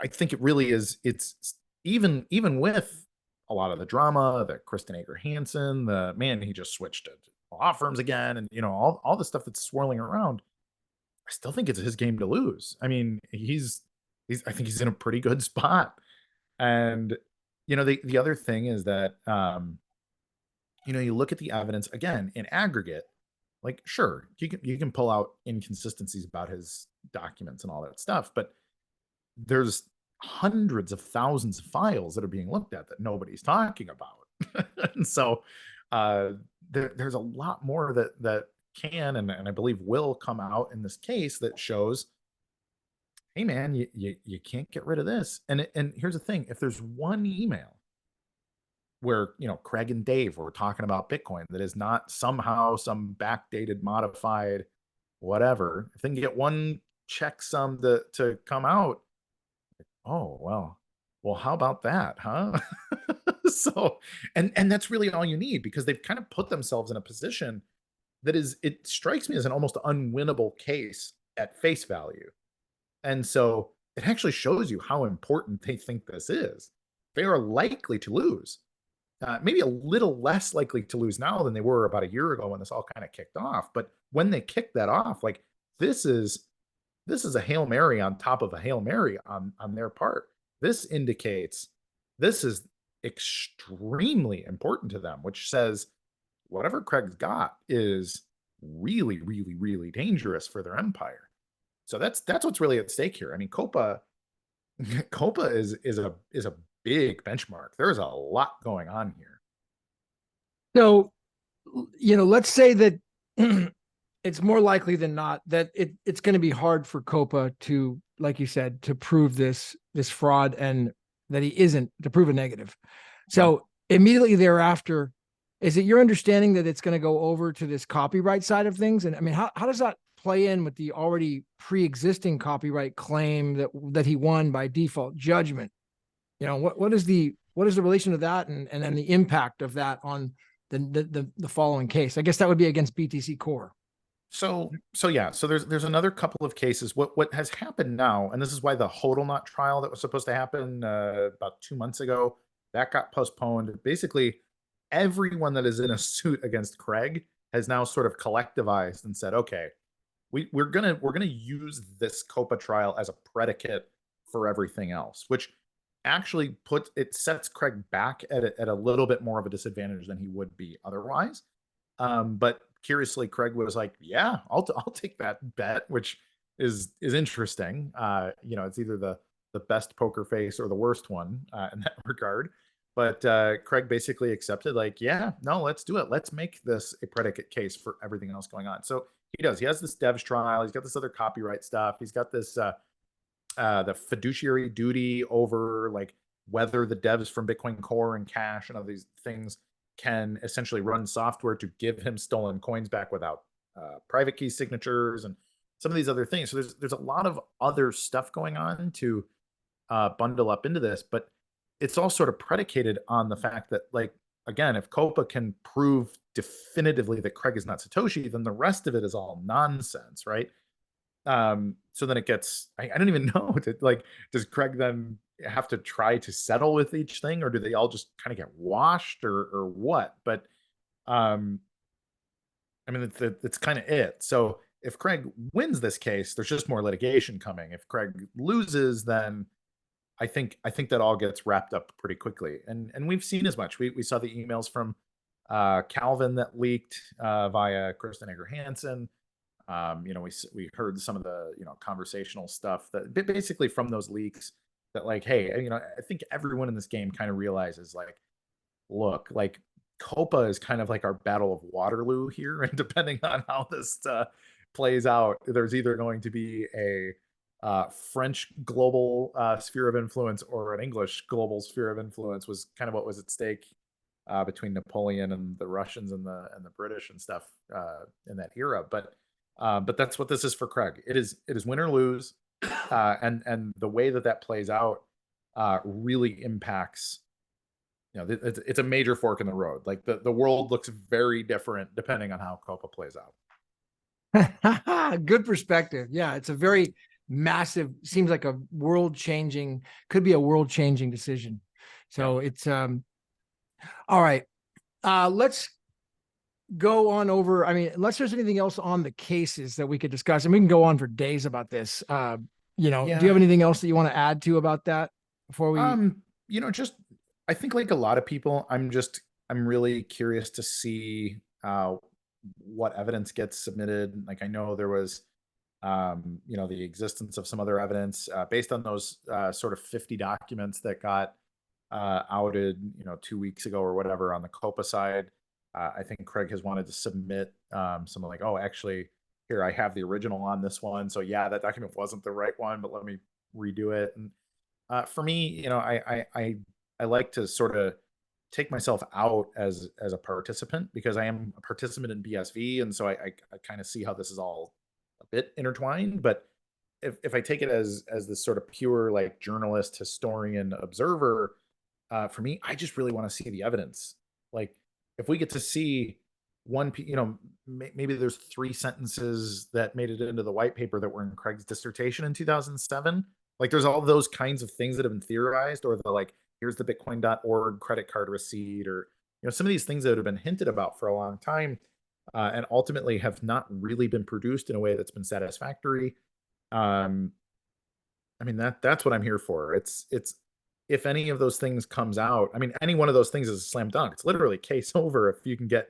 think it really is. It's even with a lot of the drama, the Kristen Ager Hansen, the man, he just switched to law firms again, and all the stuff that's swirling around. I still think it's his game to lose. I mean, I think he's in a pretty good spot. And the other thing is that you look at the evidence again in aggregate. Like, sure, you can pull out inconsistencies about his documents and all that stuff, but there's hundreds of thousands of files that are being looked at that nobody's talking about. And so there's a lot more that can and I believe will come out in this case that shows, hey man, you can't get rid of this. And here's the thing: if there's one email where Craig and Dave were talking about Bitcoin that is not somehow some backdated, modified, whatever, if they can get one checksum to come out, oh well, how about that, huh? So, and that's really all you need, because they've kind of put themselves in a position that it strikes me as an almost unwinnable case at face value. And so it actually shows you how important they think this is. They are likely to lose. Maybe a little less likely to lose now than they were about a year ago when this all kind of kicked off. But when they kicked that off, like, this is a Hail Mary on top of a Hail Mary on their part. This indicates this is extremely important to them, which says whatever Craig's got is really, really, really dangerous for their empire. So that's what's really at stake here. I mean, COPA is a big benchmark. There's a lot going on here. So, let's say that it's more likely than not that it's going to be hard for COPA to, like you said, to prove this fraud, and that he isn't, to prove a negative. So immediately thereafter, is it your understanding that it's going to go over to this copyright side of things? And I mean, how does that play in with the already pre-existing copyright claim that he won by default judgment? What is the relation to that, and then the impact of that on the following case? I guess that would be against BTC Core. So there's another couple of cases. What has happened now, and this is why the Hodl-Knot trial that was supposed to happen about 2 months ago, that got postponed. Basically, everyone that is in a suit against Craig has now sort of collectivized and said, okay, we're gonna use this COPA trial as a predicate for everything else, which actually sets Craig back at a little bit more of a disadvantage than he would be otherwise. But curiously, Craig was like, yeah, I'll take that bet, which is interesting. It's either the best poker face or the worst one in that regard. But Craig basically accepted, like, yeah, no, let's do it. Let's make this a predicate case for everything else going on. So he does. He has this devs trial. He's got this other copyright stuff. He's got this the fiduciary duty over, like, whether the devs from Bitcoin Core and Cash and other these things can essentially run software to give him stolen coins back without private key signatures and some of these other things. So there's a lot of other stuff going on to bundle up into this, but it's all sort of predicated on the fact that, like, again, if COPA can prove definitively that Craig is not Satoshi, then the rest of it is all nonsense, right? So then it gets, I don't even know, like, does Craig then have to try to settle with each thing, or do they all just kind of get washed, or what? But um, I mean, it's kind of it. So if Craig wins this case, there's just more litigation coming. If Craig loses, then I think that all gets wrapped up pretty quickly. And we've seen as much. We saw the emails from Calvin that leaked via Kristen Egger Hansen. We heard some of the conversational stuff that basically from those leaks that, like, hey, I think everyone in this game kind of realizes, like, look, like, COPA is kind of like our Battle of Waterloo here, and depending on how this plays out, there's either going to be a French global sphere of influence or an English global sphere of influence, was kind of what was at stake between Napoleon and the Russians and the British and stuff in that era. But that's what this is for Craig. It is win or lose, and the way that plays out really impacts. It's a major fork in the road. Like, the world looks very different depending on how COPA plays out. Good perspective. Yeah, it's a very massive, seems like a could be a world-changing decision. So it's all right. Let's go on over. I mean, unless there's anything else on the cases that we could discuss, and we can go on for days about this. Do you have anything else that you want to add to about that before we? Just, I think, like a lot of people, I'm really curious to see what evidence gets submitted. Like, I know there was, the existence of some other evidence based on those sort of 50 documents that got outed, 2 weeks ago or whatever on the COPA side. I think Craig has wanted to submit something like, oh, actually, here, I have the original on this one. So yeah, that document wasn't the right one, but let me redo it. And for me, I like to sort of take myself out as a participant, because I am a participant in BSV, and so I kind of see how this is all a bit intertwined. But if I take it as this sort of pure, like, journalist, historian, observer, for me, I just really want to see the evidence. Like, if we get to see maybe there's 3 sentences that made it into the white paper that were in Craig's dissertation in 2007. Like, there's all those kinds of things that have been theorized, or the, like, here's the Bitcoin.org credit card receipt, or some of these things that have been hinted about for a long time, and ultimately have not really been produced in a way that's been satisfactory. I mean, that's what I'm here for. It's if any of those things comes out, I mean, any one of those things is a slam dunk. It's literally case over if you can get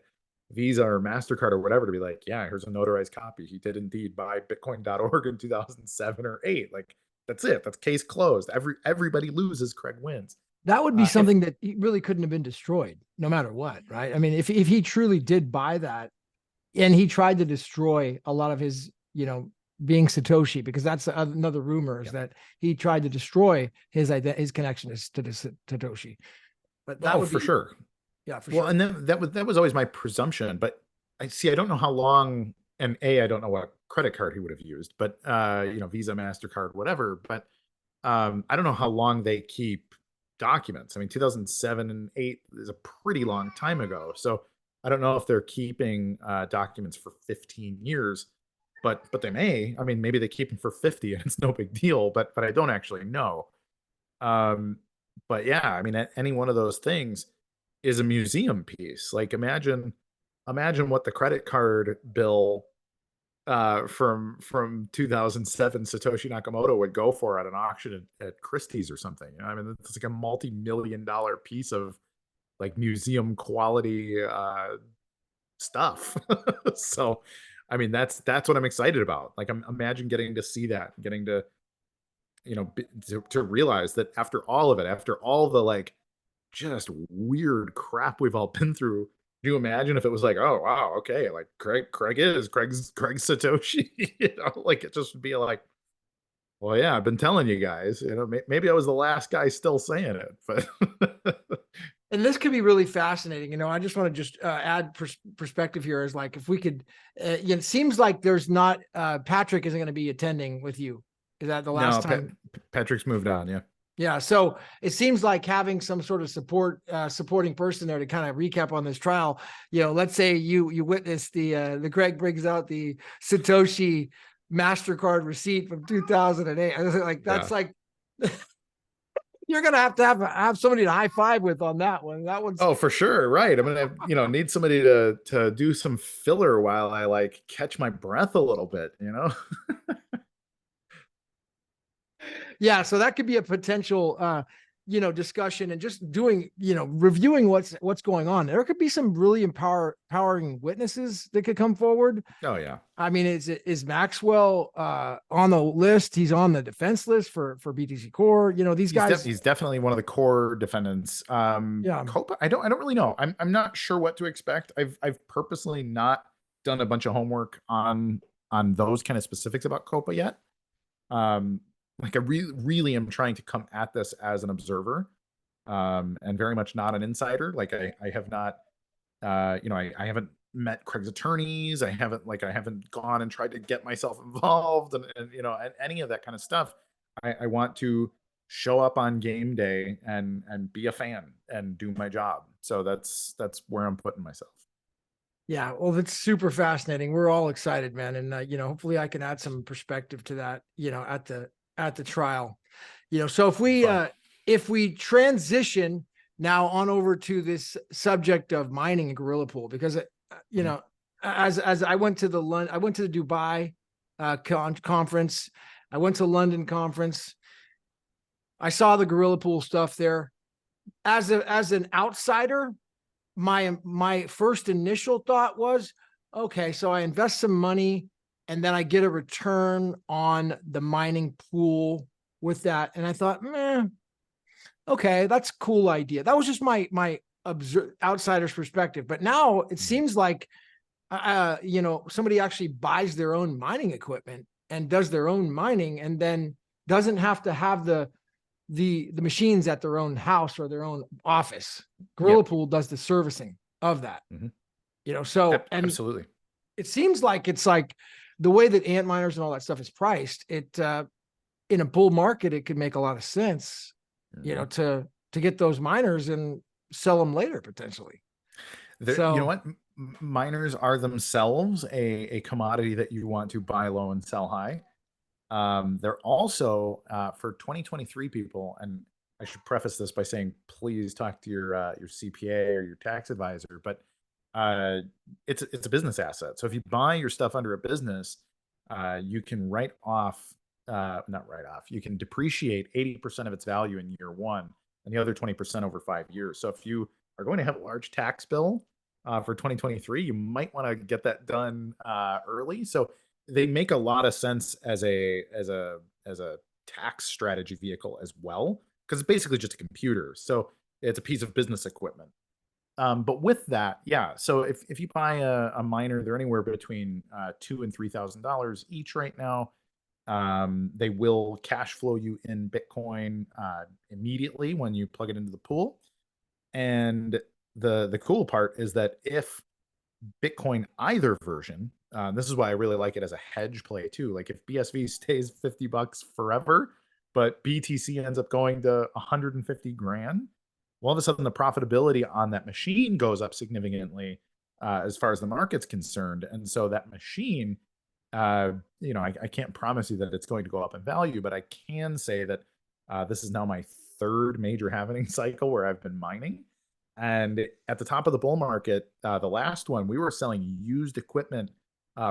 Visa or MasterCard or whatever to be like, yeah, here's a notarized copy. He did indeed buy Bitcoin.org in 2007 or 8. Like, that's it. That's case closed. Everybody loses, Craig wins. That would be something that he really couldn't have been destroyed no matter what, right? I mean, if he truly did buy that, and he tried to destroy a lot of his, being Satoshi, because that's another rumor, is that he tried to destroy his connection to Satoshi. But that would for sure. Yeah, for sure. sure. And then that was always my presumption, but I don't know how long, and I don't know what credit card he would have used, but Visa, MasterCard, whatever. But I don't know how long they keep documents. I mean, 2007 and 8 is a pretty long time ago. So I don't know if they're keeping documents for 15 years, but they may. I mean, maybe they keep them for 50 and it's no big deal, but I don't actually know. But yeah, I mean, any one of those things is a museum piece. Like, imagine what the credit card bill from 2007 Satoshi Nakamoto would go for at an auction at Christie's or something. I mean, it's like a multi-million-dollar piece of, like, museum quality stuff. So, I mean, that's what I'm excited about. Like, imagine getting to see that, getting to to realize that after all of it, after all the, like, just weird crap we've all been through, do you imagine if it was like, oh wow, okay, like Craig's Satoshi? Like, it just would be like, well, yeah, I've been telling you guys, maybe I was the last guy still saying it, but and this could be really fascinating. I just want to add perspective here, is like, if we could, it seems like there's not, Patrick isn't going to be attending with you. Is that the last time? Patrick's moved on. Yeah. Yeah. So it seems like having some sort of supporting person there to kind of recap on this trial. Let's say you witness the Greg brings out the Satoshi MasterCard receipt from 2008. I was like, that's like, You're gonna have somebody to high five with on that one. That one's Oh, for sure. Right. I'm gonna, need somebody to do some filler while I like catch my breath a little bit, yeah. So that could be a potential, discussion and just doing, reviewing what's going on. There could be some really empowering witnesses that could come forward. Oh yeah. I mean, is Maxwell on the list? He's on the defense list for BTC Core. These guys. He's definitely one of the core defendants. Yeah. COPA, I don't really know. I'm not sure what to expect. I've purposely not done a bunch of homework on those kind of specifics about COPA yet. Like I really am trying to come at this as an observer, and very much not an insider. Like I have not, I haven't met Craig's attorneys. I haven't gone and tried to get myself involved and any of that kind of stuff. I want to show up on game day and be a fan and do my job. So that's where I'm putting myself. Yeah, well, that's super fascinating. We're all excited, man, and hopefully I can add some perspective to that. At the trial. So if we transition now on over to this subject of mining and Gorilla Pool, because as I went to the Dubai conference, I went to London conference. I saw the Gorilla Pool stuff there. As an outsider, my first initial thought was, okay, so I invest some money and then I get a return on the mining pool with that. And I thought, okay, that's a cool idea. That was just my outsider's perspective. But now it seems like, somebody actually buys their own mining equipment and does their own mining and then doesn't have to have the machines at their own house or their own office. Gorilla Pool does the servicing of that. So absolutely. It seems like it's like the way that ant miners and all that stuff is priced. It in a bull market, it could make a lot of sense, to get those miners and sell them later potentially. You know what? Miners are themselves a commodity that you want to buy low and sell high. They're also for 2023 people, and I should preface this by saying, please talk to your CPA or your tax advisor. But it's a business asset. So if you buy your stuff under a business, you can not write off. You can depreciate 80% of its value in year one, and the other 20% over 5 years. So if you are going to have a large tax bill for 2023, you might want to get that done early. So they make a lot of sense as a tax strategy vehicle as well, because it's basically just a computer. So it's a piece of business equipment. But with that, yeah. So if you buy a miner, they're anywhere between $2,000 and $3,000 each right now. They will cash flow you in Bitcoin immediately when you plug it into the pool. And the cool part is that if Bitcoin either version, this is why I really like it as a hedge play too. Like if BSV stays $50 forever, but BTC ends up going to 150 grand, well, all of a sudden the profitability on that machine goes up significantly as far as the market's concerned. And so that machine, I can't promise you that it's going to go up in value, but I can say that this is now my third major halving cycle where I've been mining. And at the top of the bull market, the last one, we were selling used equipment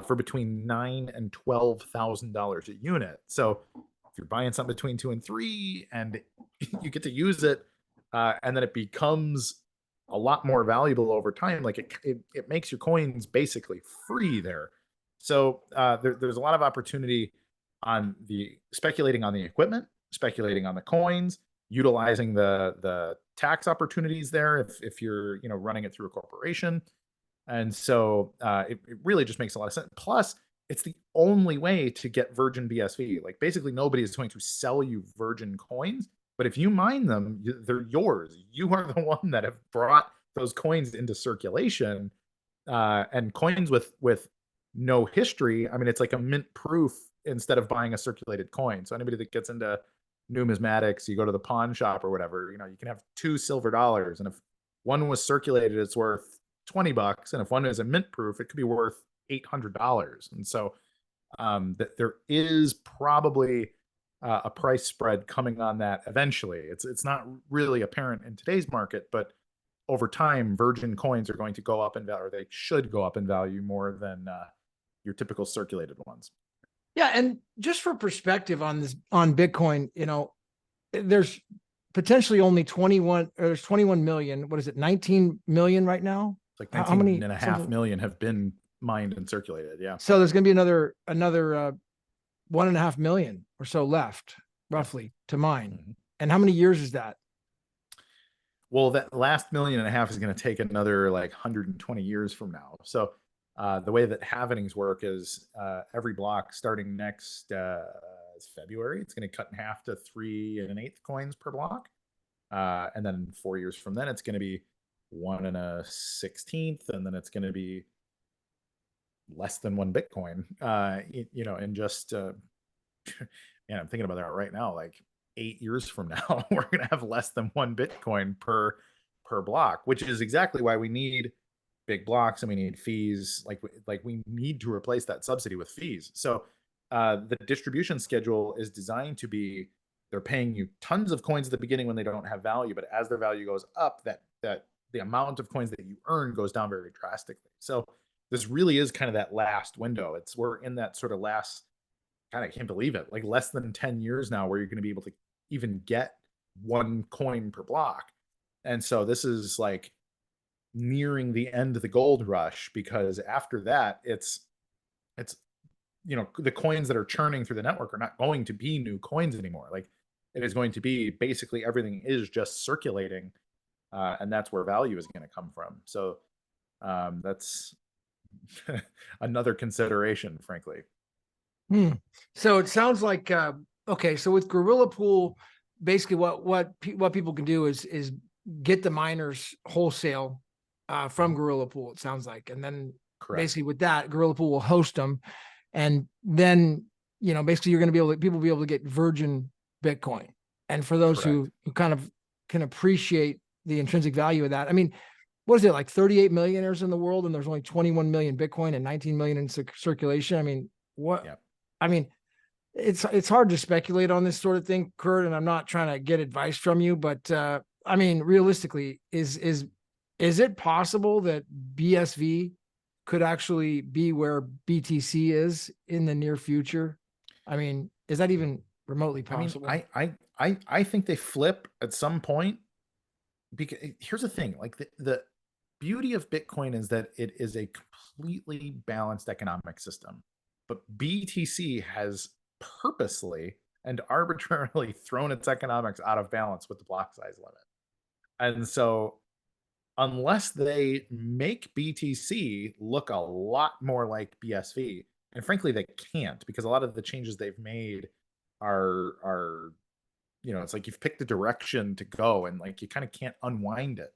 for between $9,000 and $12,000 a unit. So if you're buying something between 2 and 3 and you get to use it, and then it becomes a lot more valuable over time, like it makes your coins basically free there. So there's a lot of opportunity on the speculating on the equipment, speculating on the coins, utilizing the tax opportunities there if you're running it through a corporation. And so it really just makes a lot of sense. Plus, it's the only way to get virgin BSV. Like basically nobody is going to sell you virgin coins, but if you mine them, they're yours. You are the one that have brought those coins into circulation. And coins with no history, I mean, it's like a mint proof instead of buying a circulated coin. So anybody that gets into numismatics, you go to the pawn shop or whatever, you can have $2 silver, and if one was circulated, it's worth $20, and if one is a mint proof, it could be worth $800. And so that there is probably a price spread coming on that eventually. It's not really apparent in today's market, but over time, virgin coins are going to go up in value, or they should go up in value more than your typical circulated ones. Yeah, and just for perspective on this, on Bitcoin, there's potentially only 21, or there's 21 million. What is it? 19 million right now? It's like How many? 19 and a half million have been mined and circulated. Yeah. So there's going to be another 1.5 million or so left, roughly, to mine. Mhm. And how many years is that? Well, that last million and a half is going to take another like 120 years from now. So the way that halvenings work is every block starting next February, it's going to cut in half to 3 1/8 coins per block. And then 4 years from then, it's going to be 1 1/16, and then it's going to be less than 1 Bitcoin. And just man, I'm thinking about that right now. Like 8 years from now, we're going to have less than 1 Bitcoin per block, which is exactly why we need big blocks and we need fees. Like we need to replace that subsidy with fees. So the distribution schedule is designed to be, they're paying you tons of coins at the beginning when they don't have value, but as their value goes up, that the amount of coins that you earn goes down very drastically. So this really is kind of that last window. We're in that sort of last, God, I can't believe it, like less than 10 years now where you're going to be able to even get 1 coin per block. And so this is like nearing the end of the gold rush, because after that, it's the coins that are churning through the network are not going to be new coins anymore. Like it is going to be basically everything is just circulating, and that's where value is going to come from. So that's another consideration, frankly. So it sounds like okay. So with Gorilla Pool, basically what people can do is get the miners wholesale from Gorilla Pool. It sounds like, and then Correct. basically with that, Gorilla Pool will host them, and then basically you're going to be able to, people will be able to get virgin Bitcoin. And for those who kind of can appreciate the intrinsic value of that, I mean, what is it, like 38 millionaires in the world, and there's only 21 million Bitcoin and 19 million in circulation? I mean, what? Yep. I mean, it's hard to speculate on this sort of thing, Kurt, and I'm not trying to get advice from you, but I mean, realistically, is it possible that BSV could actually be where BTC is in the near future? I mean, is that even remotely possible? I think they flip at some point, because here's the thing, like the beauty of Bitcoin is that it is a completely balanced economic system, but BTC has purposely and arbitrarily thrown its economics out of balance with the block size limit. And so unless they make BTC look a lot more like BSV, and frankly they can't, because a lot of the changes they've made are it's like you've picked the direction to go, and like you kind of can't unwind it,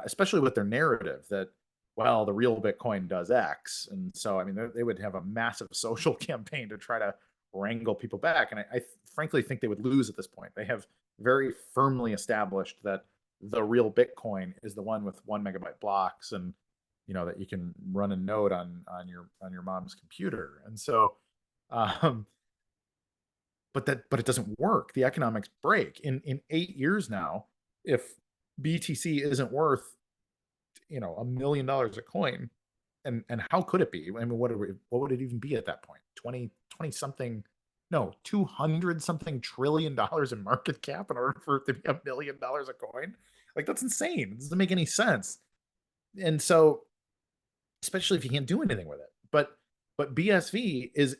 especially with their narrative that, well, the real Bitcoin does X. And so, I mean, they would have a massive social campaign to try to wrangle people back. And I frankly think they would lose at this point. They have very firmly established that the real Bitcoin is the one with 1 megabyte blocks, and that you can run a node on your mom's computer. And so, but it doesn't work. The economics break in 8 years now. If BTC isn't worth $1 million a coin, and how could it be? I mean, what would it even be at that point? 20 something, no, 200 something trillion dollars in market cap in order for it to be $1 million a coin? Like, that's insane. It doesn't make any sense. And so, especially if you can't do anything with it. But BSV is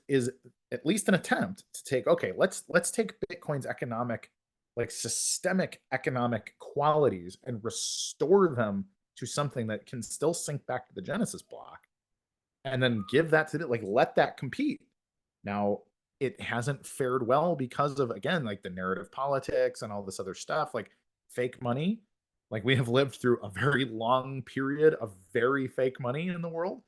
at least an attempt to take, okay, let's take Bitcoin's economic, like systemic economic qualities, and restore them to something that can still sync back to the Genesis block, and then give that to like, let that compete. Now, it hasn't fared well because of, again, like the narrative politics and all this other stuff, like fake money. Like, we have lived through a very long period of very fake money in the world,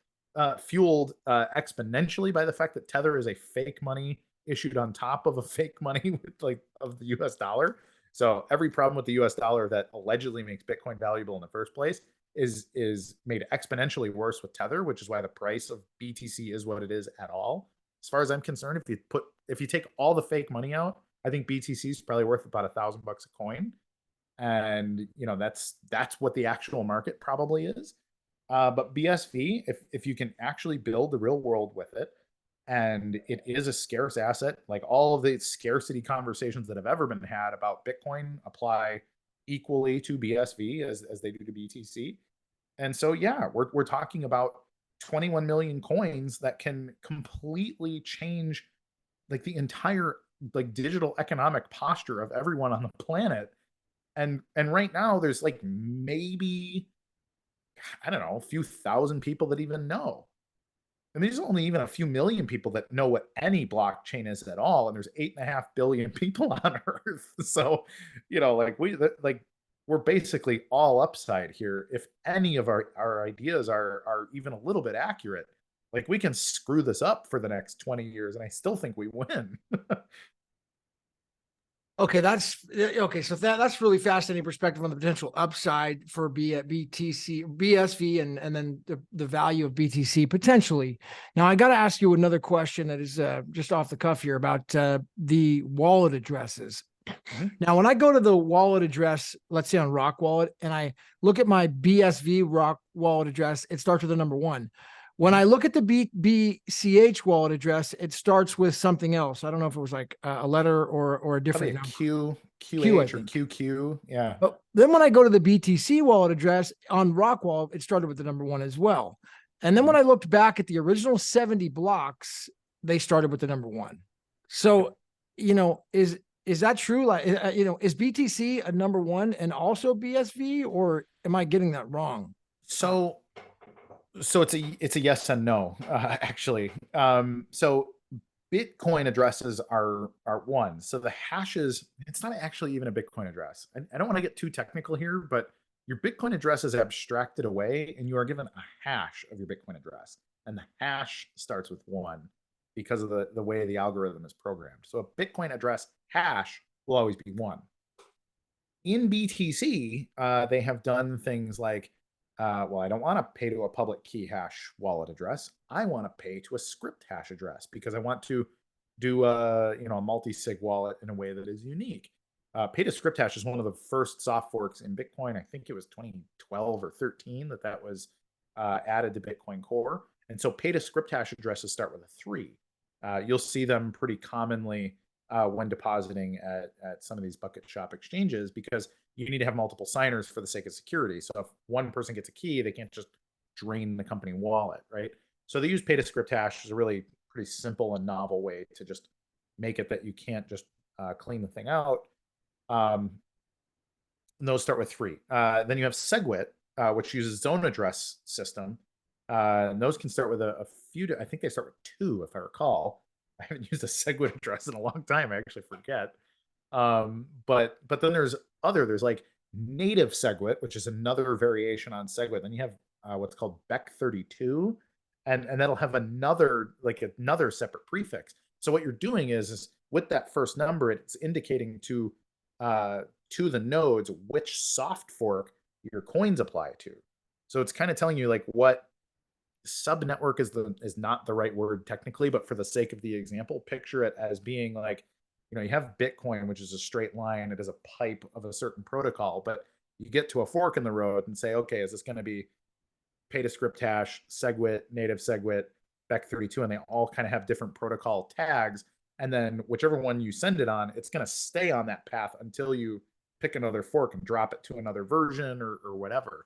fueled exponentially by the fact that Tether is a fake money issued on top of a fake money with, like, of the US dollar. So every problem with the US dollar that allegedly makes Bitcoin valuable in the first place is made exponentially worse with Tether, which is why the price of BTC is what it is at all. As far as I'm concerned, if you take all the fake money out, I think BTC is probably worth about $1,000 a coin, and that's what the actual market probably is. But BSV, if you can actually build the real world with it, and it is a scarce asset, like all of the scarcity conversations that have ever been had about Bitcoin apply equally to BSV as they do to BTC. And so yeah, we're talking about 21 million coins that can completely change like the entire like digital economic posture of everyone on the planet. And right now there's like maybe, I don't know, a few thousand people that even know. And there's only even a few million people that know what any blockchain is at all. And there's 8.5 billion people on Earth. So, like we're basically all upside here. If any of our ideas are even a little bit accurate, like we can screw this up for the next 20 years. And I still think we win. Okay, okay. So that's really fascinating perspective on the potential upside for BTC, BSV, and then the value of BTC potentially. Now, I got to ask you another question that is just off the cuff here about the wallet addresses. Mhm. Now, when I go to the wallet address, let's say on Rock Wallet, and I look at my BSV Rock Wallet address, it starts with the number 1. When I look at the BCH wallet address, it starts with something else. I don't know if it was like a letter or a different Probably a number. QH I or think. QQ. Yeah. But then when I go to the BTC wallet address on Rock Wallet, it started with the number 1 as well. And then when I looked back at the original 70 blocks, they started with the number 1. So, is that true? Like, is BTC a number 1 and also BSV, or am I getting that wrong? So it's a yes and no, actually. So Bitcoin addresses are one. So the hashes, it's not actually even a Bitcoin address. I don't want to get too technical here, but your Bitcoin address is abstracted away and you are given a hash of your Bitcoin address. And the hash starts with 1 because of the way the algorithm is programmed. So a Bitcoin address hash will always be 1. In BTC, they have done things like, well, I don't want to pay to a public key hash wallet address. I want to pay to a script hash address because I want to do a multi-sig wallet in a way that is unique. Pay to script hash is one of the first soft forks in Bitcoin. I think it was 2012 or 13 that was added to Bitcoin Core. And so pay to script hash addresses start with a 3. You'll see them pretty commonly when depositing at some of these bucket shop exchanges because you need to have multiple signers for the sake of security. So if one person gets a key, they can't just drain the company wallet, right? So they use pay to script hash as a really pretty simple and novel way to just make it that you can't just clean the thing out. Those start with 3. Then you have SegWit, which uses its own address system. And those can start with a few, I think they start with 2, if I recall. I haven't used a SegWit address in a long time. I actually forget. But then there's like native SegWit, which is another variation on SegWit. Then you have what's called Beck32, and that'll have another separate prefix. So what you're doing is with that first number, it's indicating to the nodes which soft fork your coins apply to. So it's kind of telling you like what subnetwork is not the right word technically, but for the sake of the example, picture it as being like, you have Bitcoin, which is a straight line. It is a pipe of a certain protocol, but you get to a fork in the road and say, okay, is this going to be pay to script hash, SegWit, native SegWit, Beck32, and they all kind of have different protocol tags. And then whichever one you send it on, it's going to stay on that path until you pick another fork and drop it to another version or whatever.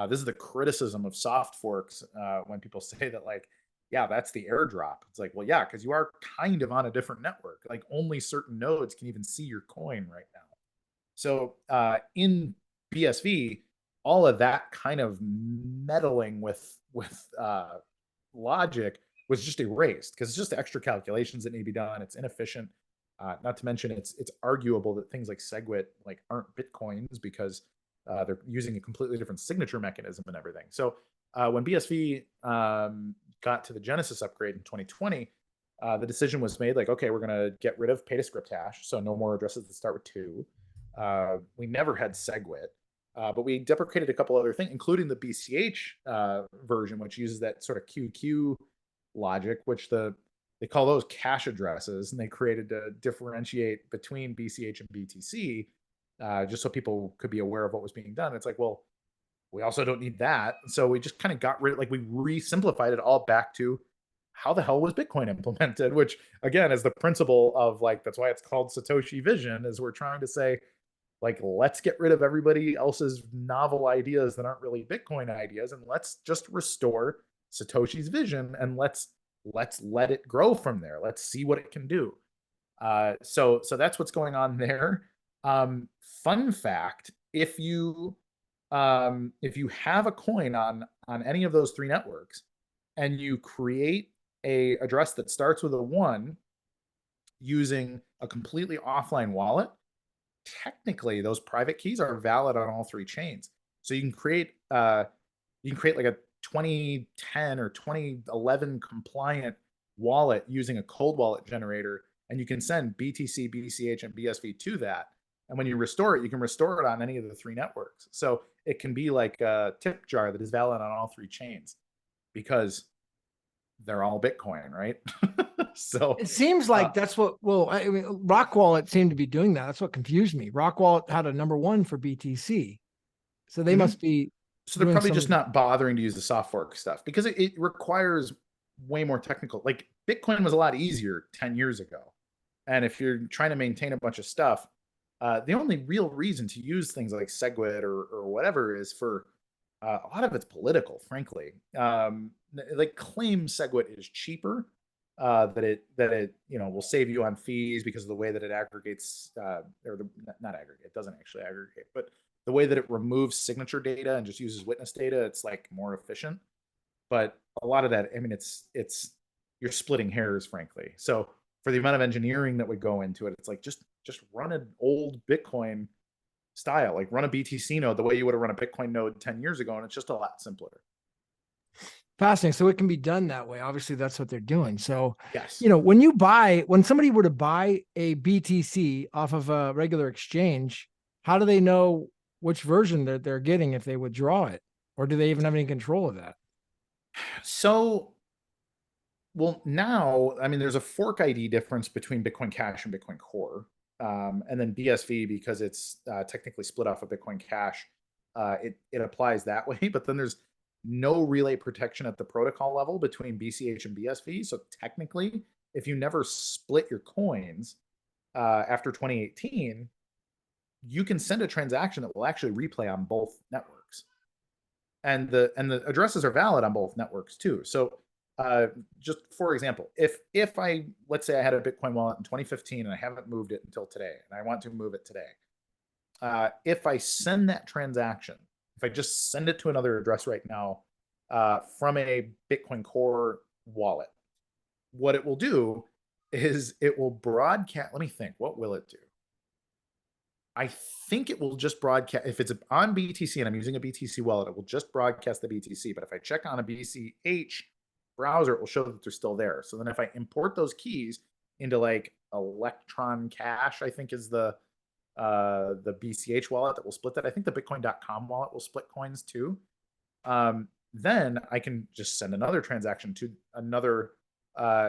This is the criticism of soft forks when people say that, like, yeah, that's the airdrop. It's like, well, yeah, because you are kind of on a different network. Like, only certain nodes can even see your coin right now. So in BSV, all of that kind of meddling with logic was just erased because it's just extra calculations that need to be done. It's inefficient. Not to mention, it's arguable that things like SegWit like aren't bitcoins because they're using a completely different signature mechanism and everything. So when BSV got to the Genesis upgrade in 2020, the decision was made like, okay, we're going to get rid of pay to script hash. So no more addresses that start with 2. We never had SegWit, but we deprecated a couple other things, including the BCH version, which uses that sort of QQ logic, which the they call those cache addresses, and they created to differentiate between BCH and BTC, just so people could be aware of what was being done. It's like, well, we also don't need that. So we just kind of got rid, like we re-simplified it all back to how the hell was Bitcoin implemented, which again is the principle of like, that's why it's called Satoshi vision, is we're trying to say, like, let's get rid of everybody else's novel ideas that aren't really Bitcoin ideas, and let's just restore Satoshi's vision, and let's let it grow from there. Let's see what it can do. So that's what's going on there. Fun fact: if you have a coin on any of those three networks, and you create a address that starts with a 1 using a completely offline wallet, technically those private keys are valid on all three chains. So you can create like a 2010 or 2011 compliant wallet using a cold wallet generator, and you can send BTC, BCH, and BSV to that. And when you restore it, you can restore it on any of the three networks. So it can be like a tip jar that is valid on all three chains because they're all Bitcoin, right? So It seems like that's what, well, I mean, Rock Wallet seemed to be doing that. That's what confused me. Rock Wallet had a #1 for BTC. So they must be. So they're probably just not bothering to use the soft fork stuff because it requires way more technical. Like Bitcoin was a lot easier 10 years ago. And if you're trying to maintain a bunch of stuff, the only real reason to use things like SegWit or whatever is for a lot of it's political, frankly. Like claim SegWit is cheaper, that it will save you on fees because of the way that it aggregates, not aggregate, it doesn't actually aggregate, but the way that it removes signature data and just uses witness data, it's like more efficient. But a lot of that, I mean, it's you're splitting hairs, frankly. So for the amount of engineering that would go into it, it's like just run an old Bitcoin style, like run a BTC node the way you would have run a Bitcoin node 10 years ago, and it's just a lot simpler. Fascinating. So it can be done that way. Obviously, that's what they're doing. So, yes, when somebody were to buy a BTC off of a regular exchange, how do they know which version that they're getting if they withdraw it? Or do they even have any control of that? So, well, now, I mean, there's a fork ID difference between Bitcoin Cash and Bitcoin Core. And then BSV, because it's technically split off of Bitcoin Cash, it applies that way. But then there's no relay protection at the protocol level between BCH and BSV. So technically, if you never split your coins after 2018, you can send a transaction that will actually replay on both networks. And the addresses are valid on both networks too. So just for example, if I, let's say I had a Bitcoin wallet in 2015 and I haven't moved it until today, and I want to move it today, if I send that transaction, if I just send it to another address right now from a Bitcoin Core wallet, what it will do is it will broadcast. Let me think. What will it do? I think it will just broadcast. If it's on BTC and I'm using a BTC wallet, it will just broadcast the BTC. But if I check on a BCH browser, it will show that they're still there. So then if I import those keys into like Electron Cash, I think is the BCH wallet that will split that. I think the Bitcoin.com wallet will split coins too. Then I can just send another transaction to another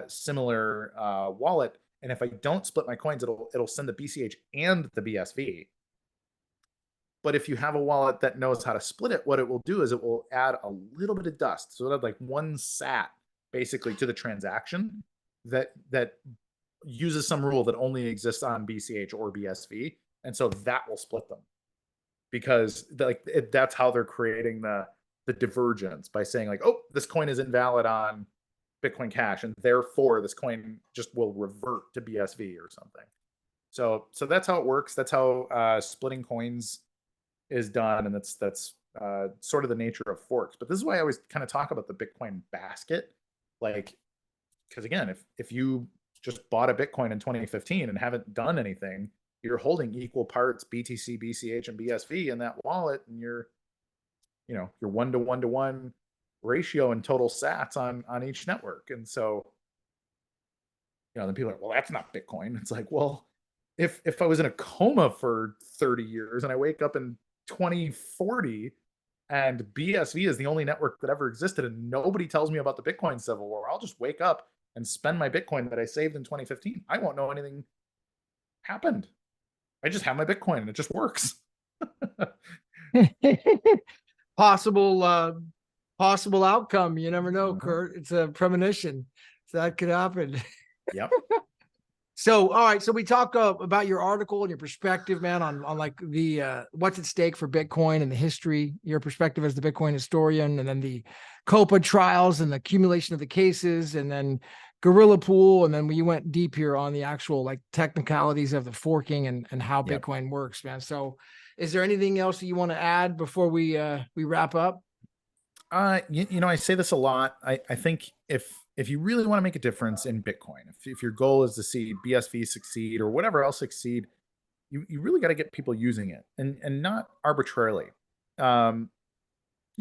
similar wallet. And if I don't split my coins, it'll send the BCH and the BSV. But if you have a wallet that knows how to split it, what it will do is it will add a little bit of dust. So it'll add like one sat basically to the transaction that uses some rule that only exists on BCH or BSV. And so that will split them because that's how they're creating the divergence by saying like, oh, this coin is invalid on Bitcoin Cash, and therefore this coin just will revert to BSV or something. So that's how it works. That's how splitting coins is done, and that's sort of the nature of forks. But this is why I always kind of talk about the Bitcoin basket, like, because again, if you just bought a Bitcoin in 2015 and haven't done anything, you're holding equal parts BTC, BCH, and BSV in that wallet, and you're 1-to-1-to-1 ratio and total sats on each network. And so then people are like, well, that's not Bitcoin. It's like, well, if I was in a coma for 30 years and I wake up in 2040 and BSV is the only network that ever existed and nobody tells me about the Bitcoin Civil War, I'll just wake up and spend my Bitcoin that I saved in 2015, I won't know anything happened. I just have my Bitcoin and it just works. Possible outcome. You never know, Kurt. It's a premonition. So that could happen. Yep. So, all right. So we talk about your article and your perspective, man, on like the what's at stake for Bitcoin and the history, your perspective as the Bitcoin historian, and then the COPA trials and the accumulation of the cases, and then Gorilla Pool. And then we went deep here on the actual like technicalities of the forking and how Bitcoin works, man. So is there anything else that you want to add before we wrap up? You know, I say this a lot. I think if you really want to make a difference in Bitcoin, if your goal is to see BSV succeed or whatever else succeed, you really got to get people using it and not arbitrarily. You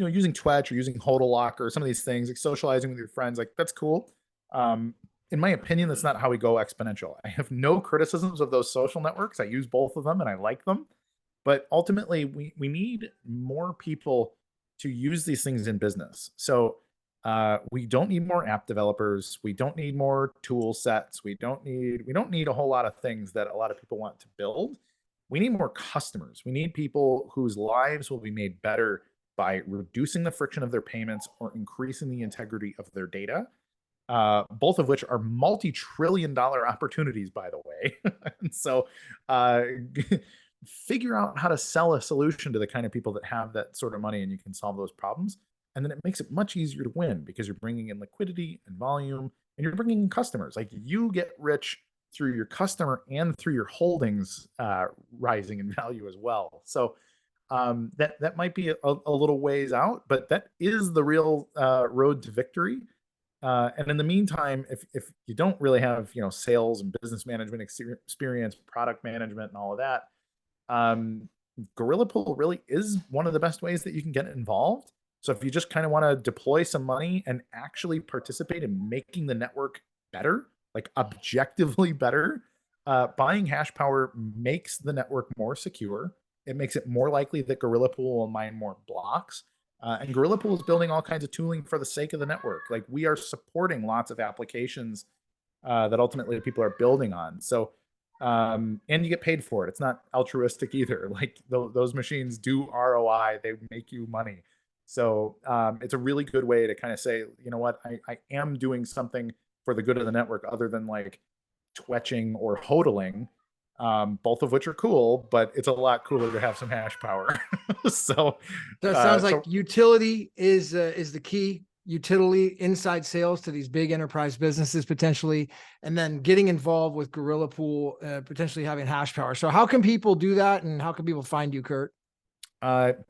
know, using Twitch or using HODL Lock or some of these things, like socializing with your friends, like that's cool. In my opinion, that's not how we go exponential. I have no criticisms of those social networks. I use both of them and I like them. But ultimately, we need more people to use these things in business. So we don't need more app developers. We don't need more tool sets. We don't need a whole lot of things that a lot of people want to build. We need more customers. We need people whose lives will be made better by reducing the friction of their payments or increasing the integrity of their data. Both of which are multi-trillion-dollar opportunities, by the way. And so figure out how to sell a solution to the kind of people that have that sort of money and you can solve those problems. And then it makes it much easier to win because you're bringing in liquidity and volume and you're bringing in customers. Like you get rich through your customer and through your holdings rising in value as well. So that might be a little ways out, but that is the real road to victory. And in the meantime, if you don't really have, you know, sales and business management experience, product management and all of that, Gorilla Pool really is one of the best ways that you can get involved. So if you just kind of want to deploy some money and actually participate in making the network better, like objectively better, buying hash power makes the network more secure. It makes it more likely that Gorilla Pool will mine more blocks. And Gorilla Pool is building all kinds of tooling for the sake of the network. Like we are supporting lots of applications that ultimately people are building on. So, and you get paid for it. It's not altruistic either. Like those machines do ROI, they make you money. So it's a really good way to kind of say, you know what, I am doing something for the good of the network other than like twetching or hodling, both of which are cool, but it's a lot cooler to have some hash power. So that sounds like utility is the key. Utility, inside sales to these big enterprise businesses potentially, and then getting involved with Gorilla Pool, potentially having hash power. So how can people do that, and how can people find you, Kurt?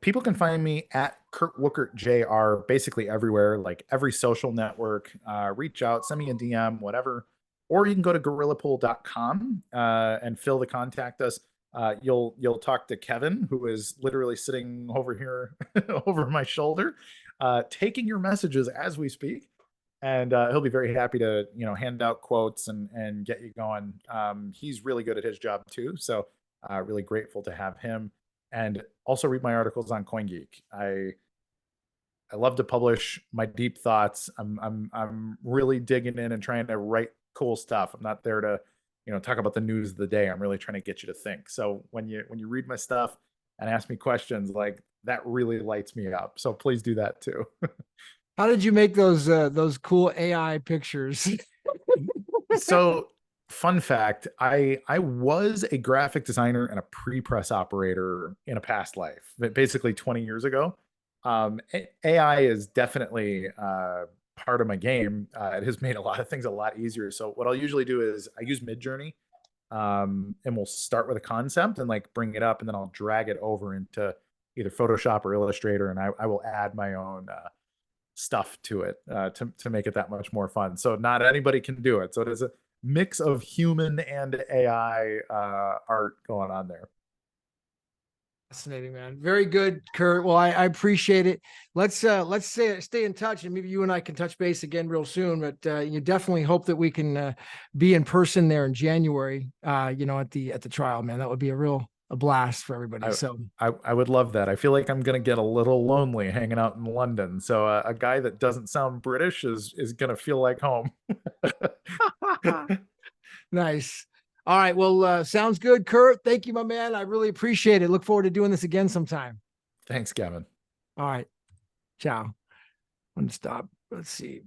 People can find me at Kurt Wuckert Jr. basically everywhere, like every social network. Reach out, send me a DM, whatever. Or you can go to gorillapool.com and fill the contact us. You'll talk to Kevin, who is literally sitting over here over my shoulder, taking your messages as we speak. And he'll be very happy to, you know, hand out quotes and get you going. He's really good at his job too. So really grateful to have him. And also read my articles on Coingeek. I love to publish my deep thoughts. I'm really digging in and trying to write cool stuff. I'm not there to, you know, talk about the news of the day. I'm really trying to get you to think. So when you read my stuff and ask me questions, like that really lights me up. So please do that too. How did you make those cool AI pictures? So fun fact, I was a graphic designer and a pre-press operator in a past life, basically 20 years ago. AI is definitely part of my game. It has made a lot of things a lot easier. So what I'll usually do is I use Midjourney, and we'll start with a concept and like bring it up, and then I'll drag it over into either Photoshop or Illustrator, and I will add my own stuff to it to make it that much more fun. So not anybody can do it. So it is a mix of human and AI art going on there. Fascinating, man. Very good, Kurt. Well, I appreciate it. Let's stay in touch, and maybe you and I can touch base again real soon. But you definitely hope that we can be in person there in January. You know, at the trial, man. That would be a real a blast for everybody. I, So I would love that. I feel like I'm going to get a little lonely hanging out in London. So a guy that doesn't sound British is going to feel like home. nice. All right. Well, sounds good, Kurt. Thank you, my man. I really appreciate it. Look forward to doing this again sometime. Thanks, Gavin. All right. Ciao. I'm gonna stop. Let's see.